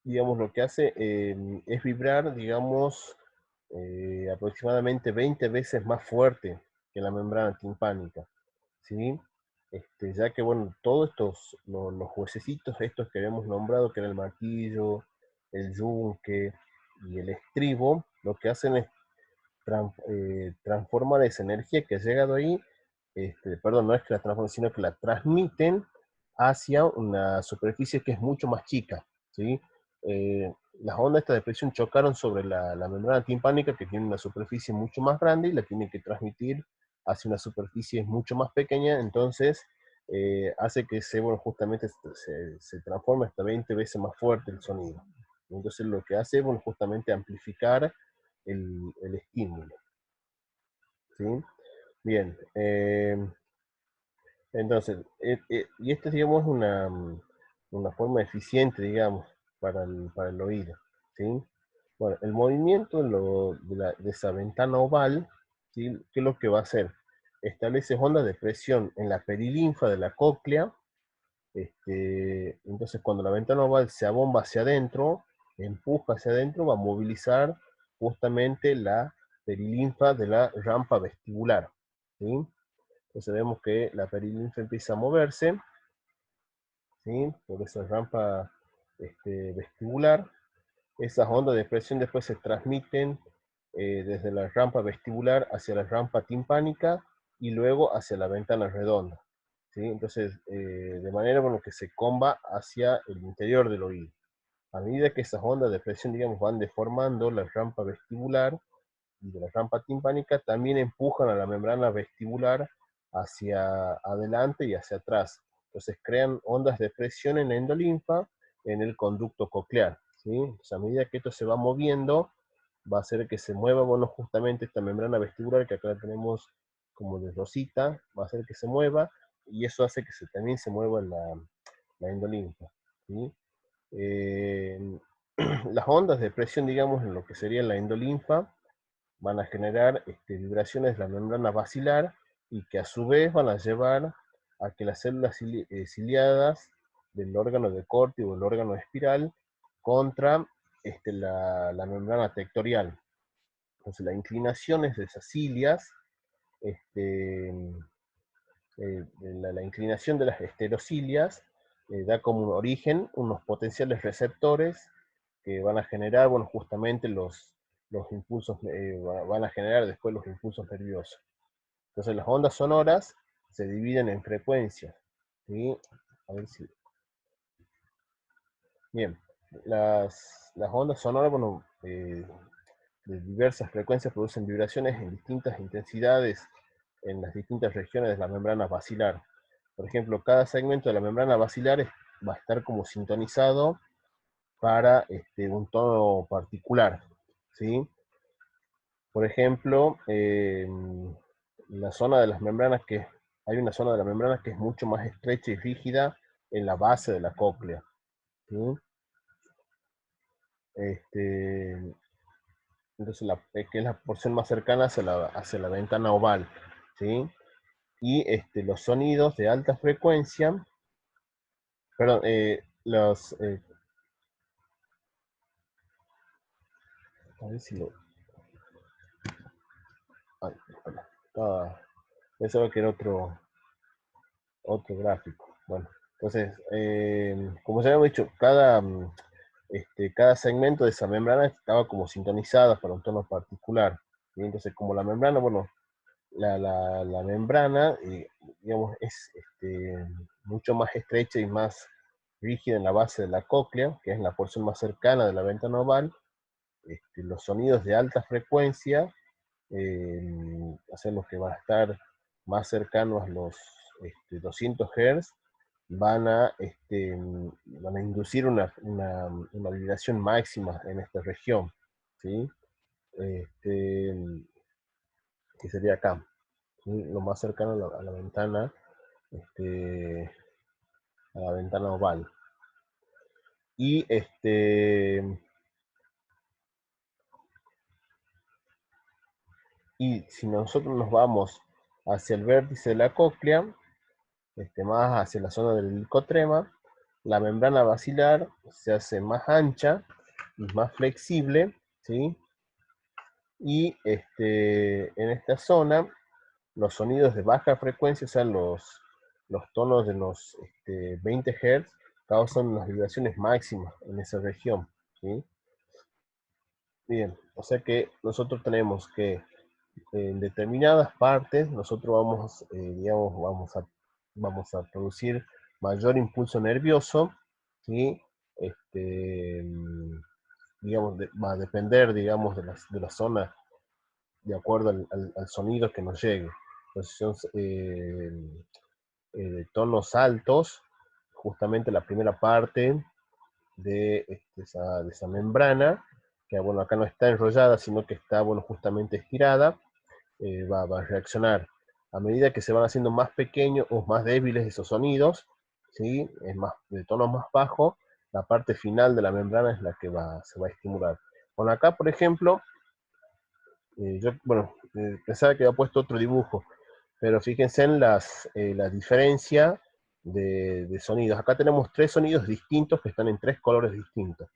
digamos, lo que hace es vibrar, digamos, aproximadamente 20 veces más fuerte que la membrana timpánica, ¿sí? Ya que, bueno, todos los huesecitos estos que habíamos nombrado, que era el martillo, el yunque y el estribo, lo que hacen es transformar esa energía que ha llegado ahí, perdón, no es que la transformen, sino que la transmiten hacia una superficie que es mucho más chica, ¿sí? Las ondas estas de presión chocaron sobre la membrana timpánica, que tiene una superficie mucho más grande, y la tiene que transmitir hacia una superficie mucho más pequeña. Entonces hace que bueno, justamente se transforme hasta 20 veces más fuerte el sonido. Entonces lo que hace, bueno, justamente amplificar el estímulo, ¿sí? Bien, entonces, y esta, digamos, es una forma eficiente, digamos, para el oído, ¿sí? Bueno, el movimiento de esa ventana oval, ¿sí? ¿Qué es lo que va a hacer? Establece ondas de presión en la perilinfa de la cóclea. Entonces, cuando la ventana oval se abomba hacia adentro, empuja hacia adentro, va a movilizar justamente la perilinfa de la rampa vestibular, ¿sí? Entonces vemos que la perilinfa empieza a moverse, ¿sí? Por esa rampa vestibular. Esas ondas de presión después se transmiten desde la rampa vestibular hacia la rampa timpánica y luego hacia la ventana redonda, ¿sí? Entonces, de manera, bueno, que se comba hacia el interior del oído. A medida que esas ondas de presión, digamos, van deformando la rampa vestibular y de la rampa timpánica, también empujan a la membrana vestibular hacia adelante y hacia atrás. Entonces crean ondas de presión en la endolinfa en el conducto coclear, ¿sí? Entonces, a medida que esto se va moviendo, va a hacer que se mueva, bueno, justamente esta membrana vestibular que acá la tenemos como de rosita, va a hacer que se mueva, y eso hace que también se mueva la endolinfa, ¿sí? Eh, las ondas de presión, digamos, en lo que sería la endolinfa, van a generar vibraciones de la membrana basilar, y que a su vez van a llevar a que las células ciliadas del órgano de Corti o el órgano de espiral contra la membrana tectorial. Entonces las inclinaciones de esas cilias, este, la inclinación de las esterocilias da como un origen unos potenciales receptores que van a generar, bueno, justamente los impulsos, van a generar después los impulsos nerviosos. Entonces las ondas sonoras se dividen en frecuencias, ¿sí? A ver si... Bien, las ondas sonoras, bueno, de diversas frecuencias producen vibraciones en distintas intensidades en las distintas regiones de la membrana basilar. Por ejemplo, cada segmento de la membrana basilar va a estar como sintonizado para un tono particular, ¿sí? Por ejemplo, la zona de las membranas hay una zona de la membrana que es mucho más estrecha y rígida en la base de la cóclea, ¿sí? Este, entonces que es la porción más cercana hacia la ventana oval, ¿sí? Y los sonidos de alta frecuencia, perdón, a ver si lo, ay, espera, pensaba que era otro gráfico. Bueno, entonces, como ya habíamos dicho, cada segmento de esa membrana estaba como sintonizada para un tono particular. ¿Sí? Entonces, como la membrana, bueno, la membrana, digamos, es mucho más estrecha y más rígida en la base de la cóclea, que es la porción más cercana de la ventana oval. Los sonidos de alta frecuencia, o sea, los que van a estar más cercanos a los 200 Hz, van a inducir una vibración máxima en esta región, ¿sí? Este, que sería acá, ¿sí? Lo más cercano este, a la ventana oval. Y y si nosotros nos vamos hacia el vértice de la cóclea, más hacia la zona del licotrema, la membrana basilar se hace más ancha y más flexible, ¿sí? Y en esta zona, los sonidos de baja frecuencia, o sea, los tonos de los 20 Hz, causan unas vibraciones máximas en esa región, ¿sí? Bien, o sea que nosotros tenemos que en determinadas partes nosotros digamos, vamos a producir mayor impulso nervioso, ¿sí? Este, mm, digamos, va a depender, digamos, de la zona de acuerdo al sonido que nos llegue. Entonces, son tonos altos, justamente la primera parte de esa membrana, que bueno, acá no está enrollada, sino que está, bueno, justamente estirada, va a reaccionar. A medida que se van haciendo más pequeños o más débiles esos sonidos, ¿sí? Es más, de tono más bajo, la parte final de la membrana es la que se va a estimular. Bueno, acá, por ejemplo, yo, bueno, pensaba que había puesto otro dibujo, pero fíjense en la diferencia de sonidos. Acá tenemos tres sonidos distintos que están en tres colores distintos,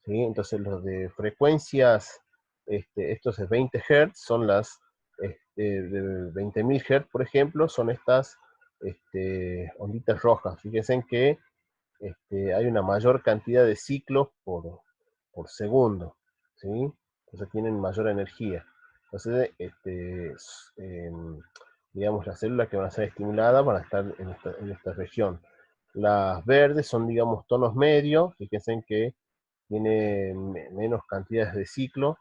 ¿sí? Entonces los de frecuencias, estos de 20 Hz son de 20.000 Hz, por ejemplo, son estas onditas rojas. Fíjense en que hay una mayor cantidad de ciclos por segundo, ¿sí? Entonces tienen mayor energía. Entonces, digamos, las células que van a ser estimuladas van a estar en esta región. Las verdes son, digamos, tonos medios, fíjense en que tiene menos cantidades de ciclo,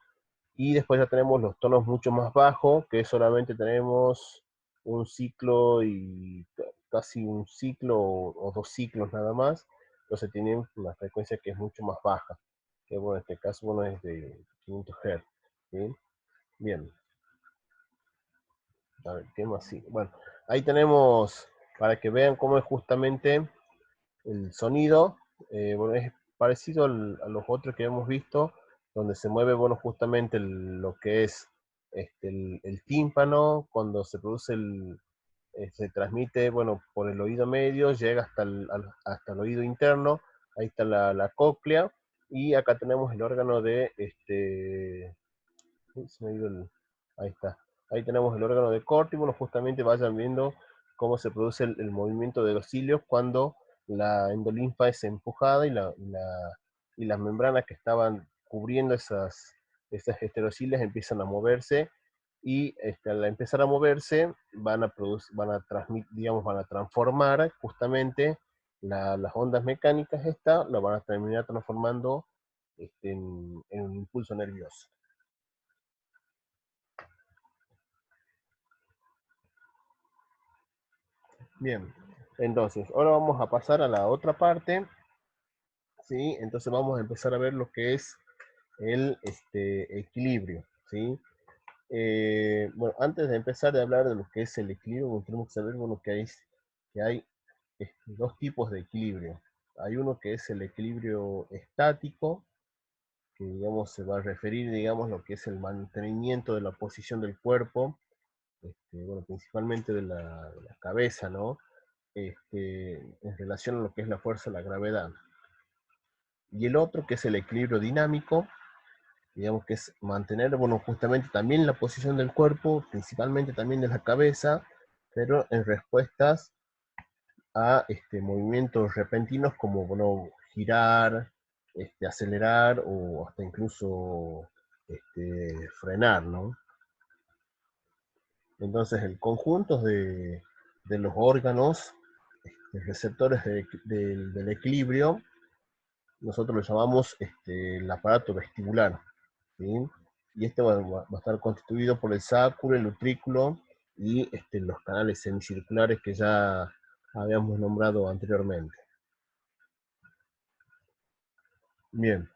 y después ya tenemos los tonos mucho más bajos, que solamente tenemos un ciclo y casi un ciclo o dos ciclos nada más, entonces tienen una frecuencia que es mucho más baja, que bueno, en este caso bueno, es de 500 Hz. ¿Sí? Bien, a ver, ¿qué más? Sí. Bueno, ahí tenemos para que vean cómo es justamente el sonido, bueno, es parecido a los otros que hemos visto, donde se mueve, bueno, justamente lo que es el tímpano, cuando se produce se transmite, bueno, por el oído medio, llega hasta el oído interno, ahí está la cóclea, y acá tenemos el órgano se me ha ido ahí está. Ahí tenemos el órgano de Corti. Bueno, justamente vayan viendo cómo se produce el movimiento de los cilios cuando la endolinfa es empujada y las membranas que estaban cubriendo esas heterocilias empiezan a moverse, y al empezar a moverse van a transmitir, digamos, van a transformar justamente las ondas mecánicas lo van a terminar transformando en un impulso nervioso. Bien, entonces, ahora vamos a pasar a la otra parte, ¿sí? Entonces vamos a empezar a ver lo que es el equilibrio, ¿sí? Bueno, antes de empezar a hablar de lo que es el equilibrio, bueno, tenemos que saber, bueno, que hay dos tipos de equilibrio. Hay uno que es el equilibrio estático, que digamos, se va a referir, digamos, lo que es el mantenimiento de la posición del cuerpo, bueno, principalmente de la cabeza, ¿no? En relación a lo que es la fuerza de la gravedad. Y el otro, que es el equilibrio dinámico, digamos que es mantener, bueno, justamente también la posición del cuerpo, principalmente también de la cabeza, pero en respuestas a movimientos repentinos como, bueno, girar, acelerar o hasta incluso frenar, ¿no? Entonces el conjunto de los órganos, receptores del equilibrio, nosotros lo llamamos el aparato vestibular, ¿sí? Y este va a estar constituido por el sacro, el utrículo y los canales semicirculares que ya habíamos nombrado anteriormente. Bien,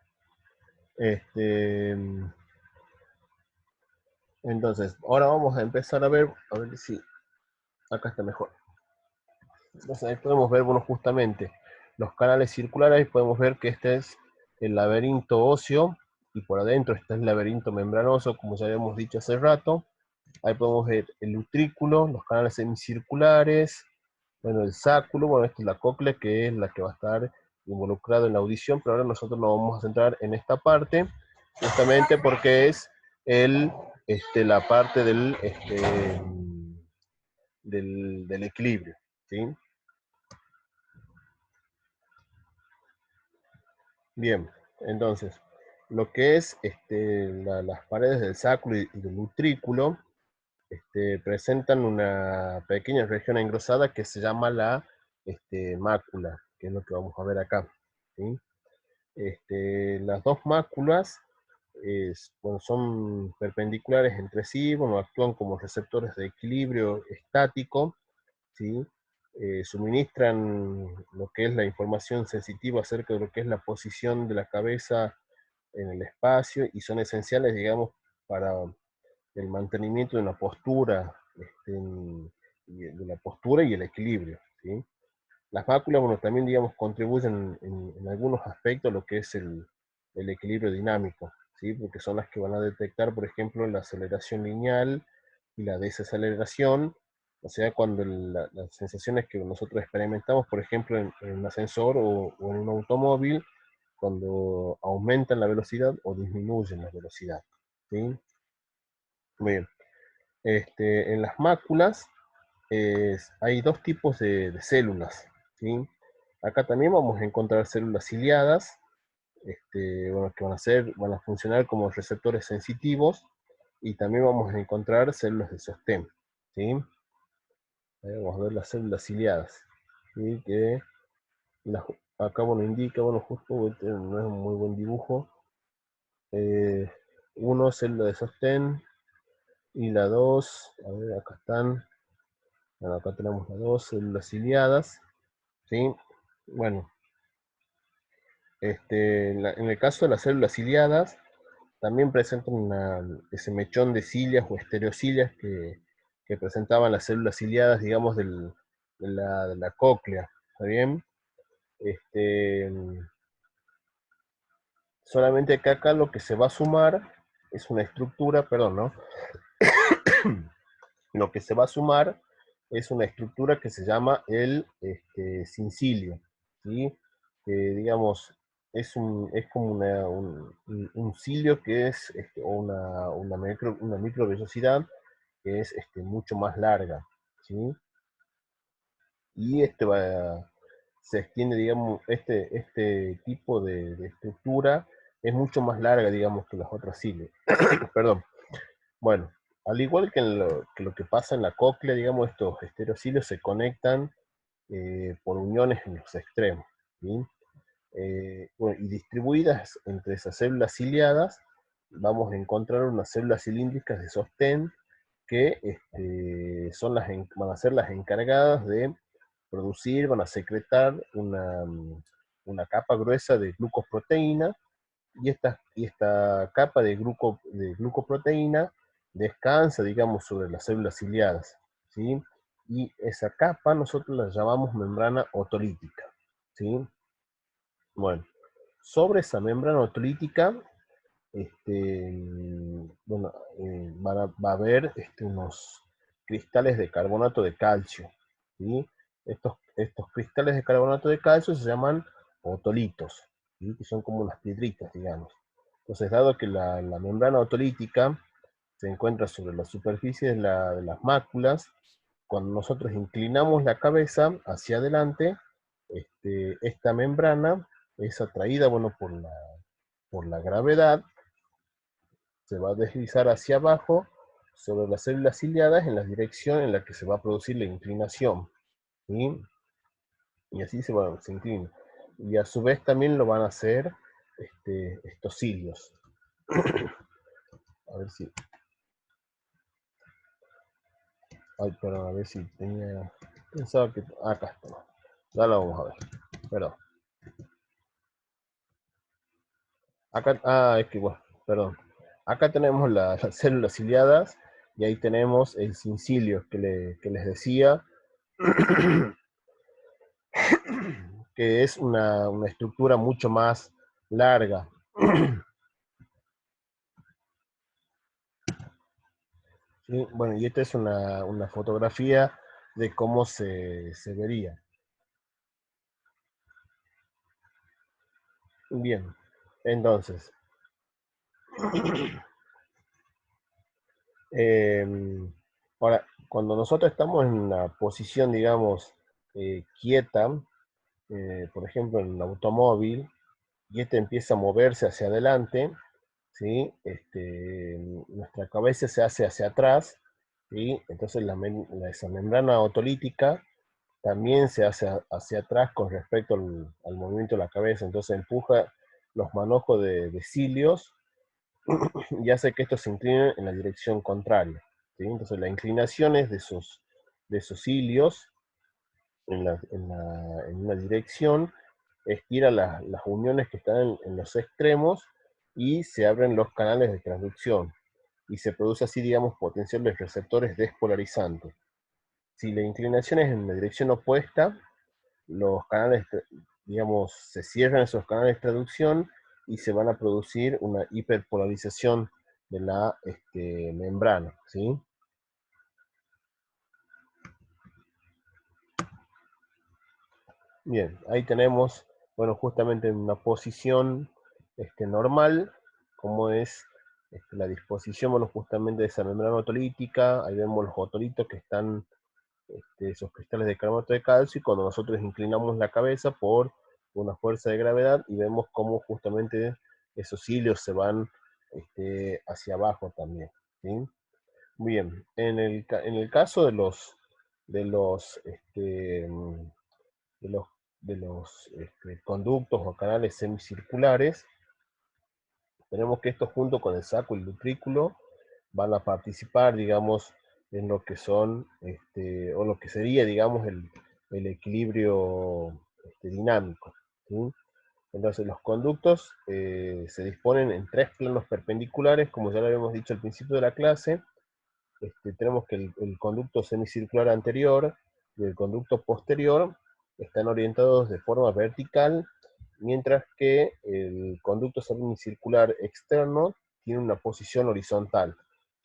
entonces, ahora vamos a empezar a ver si acá está mejor. Entonces ahí podemos ver, bueno, justamente los canales circulares, podemos ver que este es el laberinto óseo, y por adentro está el laberinto membranoso, como ya habíamos dicho hace rato. Ahí podemos ver el utrículo, los canales semicirculares, bueno, el sacro, bueno, esta es la cóclea, que es la que va a estar involucrada en la audición, pero ahora nosotros nos vamos a centrar en esta parte, justamente porque es la parte del equilibrio, ¿sí? Bien, entonces, lo que es las paredes del sacro y del utrículo presentan una pequeña región engrosada que se llama la mácula, que es lo que vamos a ver acá, ¿sí? Las dos máculas bueno, son perpendiculares entre sí, bueno, actúan como receptores de equilibrio estático, ¿sí? Suministran lo que es la información sensitiva acerca de lo que es la posición de la cabeza en el espacio, y son esenciales, digamos, para el mantenimiento de una postura, de la postura y el equilibrio, ¿sí? Las máculas, bueno, también, digamos, contribuyen en algunos aspectos a lo que es el equilibrio dinámico, ¿sí? Porque son las que van a detectar, por ejemplo, la aceleración lineal y la desaceleración, o sea, cuando las sensaciones que nosotros experimentamos, por ejemplo, en un ascensor o en un automóvil, cuando aumentan la velocidad o disminuyen la velocidad, ¿sí? Muy bien. En las máculas hay dos tipos de células, ¿sí? Acá también vamos a encontrar células ciliadas, bueno, que van a funcionar como receptores sensitivos, y también vamos a encontrar células de sostén, ¿sí? Vamos a ver las células ciliadas, ¿sí? Que acá, bueno, indica, bueno, justo este no es un muy buen dibujo, eh, uno, célula de sostén, y la dos, a ver, acá están, bueno, acá tenemos las dos células ciliadas, ¿sí? Bueno, en el caso de las células ciliadas, también presentan ese mechón de cilias o estereocilias que presentaban las células ciliadas, digamos, de la cóclea, ¿está bien? Este, Solamente que acá lo que se va a sumar es una estructura, perdón, ¿no? Lo que se va a sumar es una estructura que se llama el cincilio, ¿sí? Que, digamos, es como un cilio que es, o una microvellosidad que es mucho más larga, ¿sí? Y se extiende, digamos, este tipo de estructura es mucho más larga, digamos, que las otras cilios. Perdón. Bueno, al igual que lo que pasa en la cóclea, digamos, estos estereocilios se conectan por uniones en los extremos, ¿sí? Bueno, y distribuidas entre esas células ciliadas, vamos a encontrar unas células cilíndricas de sostén que van a ser las encargadas de producir, van a secretar una capa gruesa de glucoproteína, y esta capa de glucoproteína descansa, digamos, sobre las células ciliadas, ¿sí? Y esa capa nosotros la llamamos membrana otolítica, ¿sí? Bueno, sobre esa membrana otolítica bueno, va a haber unos cristales de carbonato de calcio, ¿sí? Estos cristales de carbonato de calcio se llaman otolitos, ¿sí? Que son como unas piedritas, digamos. Entonces, dado que la membrana otolítica se encuentra sobre la superficie de las máculas, cuando nosotros inclinamos la cabeza hacia adelante, esta membrana es atraída, bueno, por la gravedad, se va a deslizar hacia abajo sobre las células ciliadas en la dirección en la que se va a producir la inclinación, ¿sí? Y así se inclina. Y a su vez también lo van a hacer estos cilios. A ver si... Ay, perdón, a ver si tenía... Pensaba que... Acá está. Ya lo vamos a ver. Perdón. Acá... es que bueno, perdón. Acá tenemos las células ciliadas y ahí tenemos el cincilio que les decía, que es una estructura mucho más larga. ¿Sí? Bueno, y esta es una fotografía de cómo se vería. Bien, entonces, eh, ahora, cuando nosotros estamos en una posición, digamos, quieta, por ejemplo, en un automóvil, y este empieza a moverse hacia adelante, ¿sí? Nuestra cabeza se hace hacia atrás, ¿sí? Entonces esa membrana otolítica también se hace hacia atrás con respecto al movimiento de la cabeza, entonces empuja los manojos de cilios y hace que estos se inclinen en la dirección contraria, ¿sí? Entonces la inclinación es de esos cilios en una dirección, estira las uniones que están en los extremos y se abren los canales de transducción y se produce así, digamos, potencial de receptores despolarizantes. Si la inclinación es en la dirección opuesta, los canales, digamos, se cierran esos canales de traducción y se van a producir una hiperpolarización de la membrana, ¿sí? Bien, ahí tenemos, bueno, justamente en una posición normal, como es la disposición, bueno, justamente de esa membrana otolítica, ahí vemos los otolitos que están, esos cristales de carbonato de calcio, y cuando nosotros inclinamos la cabeza por una fuerza de gravedad, y vemos cómo justamente esos hilios se van hacia abajo también, ¿sí? Bien, en el caso de los, este, de los, de los conductos o canales semicirculares, tenemos que estos junto con el saco y el utrículo van a participar, digamos, en lo que son, o lo que sería, digamos, el equilibrio dinámico, ¿sí? Entonces los conductos se disponen en tres planos perpendiculares, como ya lo habíamos dicho al principio de la clase. Tenemos que el conducto semicircular anterior y el conducto posterior están orientados de forma vertical, mientras que el conducto semicircular externo tiene una posición horizontal,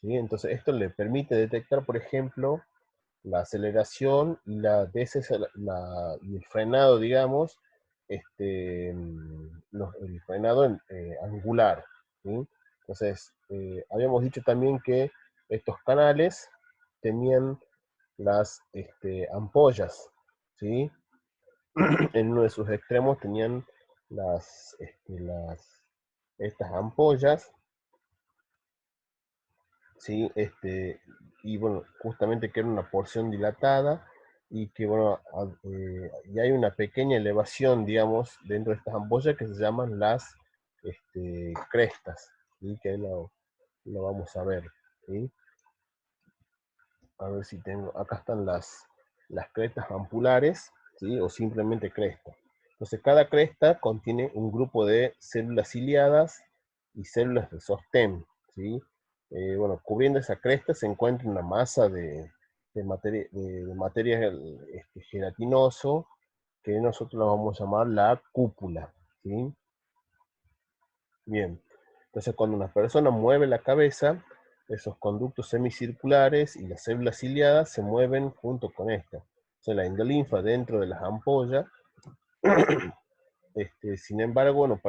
¿sí? Entonces esto le permite detectar, por ejemplo, la aceleración y y el frenado, digamos, el frenado angular, ¿sí? Entonces, habíamos dicho también que estos canales tenían las ampollas, ¿sí? En uno de sus extremos tenían estas ampollas, ¿sí? Y bueno, justamente que era una porción dilatada y que bueno, y hay una pequeña elevación, digamos, dentro de estas ampollas que se llaman las crestas, ¿sí? Que ahí lo vamos a ver, ¿sí? A ver si tengo, acá están las crestas ampulares, ¿sí? O simplemente cresta. Entonces cada cresta contiene un grupo de células ciliadas y células de sostén, ¿sí? Bueno, cubriendo esa cresta se encuentra una masa de materia gelatinoso que nosotros lo vamos a llamar la cúpula, ¿sí? Bien, Entonces, cuando una persona mueve la cabeza, esos conductos semicirculares y las células ciliadas se mueven junto con esta. Entonces, la endolinfa dentro de las ampollas, sin embargo, no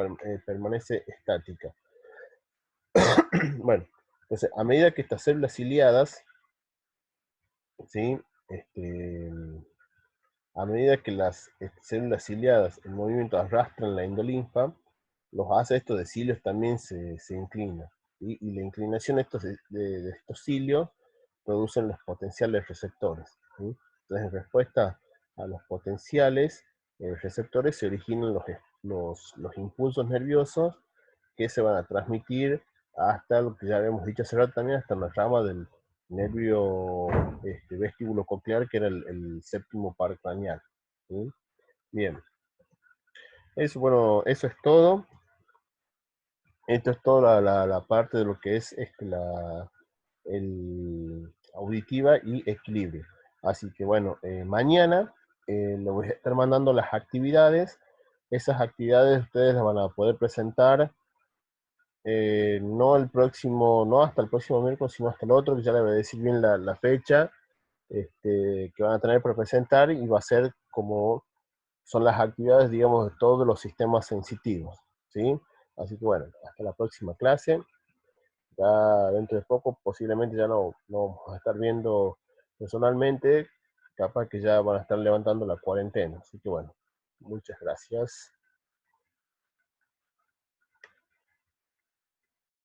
permanece estática. Bueno, entonces, a medida que estas células ciliadas, ¿sí? A medida que las células ciliadas en movimiento arrastran la endolinfa, los asestos de cilios también se inclinan. ¿Sí? Y la inclinación de estos cilios producen los potenciales receptores. ¿Sí? Entonces, en respuesta a los potenciales receptores se originan los impulsos nerviosos que se van a transmitir hasta lo que ya habíamos dicho hace rato también, hasta la rama del nervio vestíbulo coclear, que era el séptimo par craneal. ¿Sí? Bien, eso, bueno, eso es todo. Esto es toda la parte de lo que es auditiva y equilibrio. Así que bueno, mañana le voy a estar mandando las actividades. Esas actividades ustedes las van a poder presentar no hasta el próximo miércoles, sino hasta el otro, que ya le voy a decir bien la fecha que van a tener para presentar, y va a ser como son las actividades, digamos, de todos los sistemas sensitivos, ¿sí? Así que bueno, hasta la próxima clase. Ya dentro de poco posiblemente ya no vamos a estar viendo personalmente, capaz que ya van a estar levantando la cuarentena. Así que bueno, muchas gracias.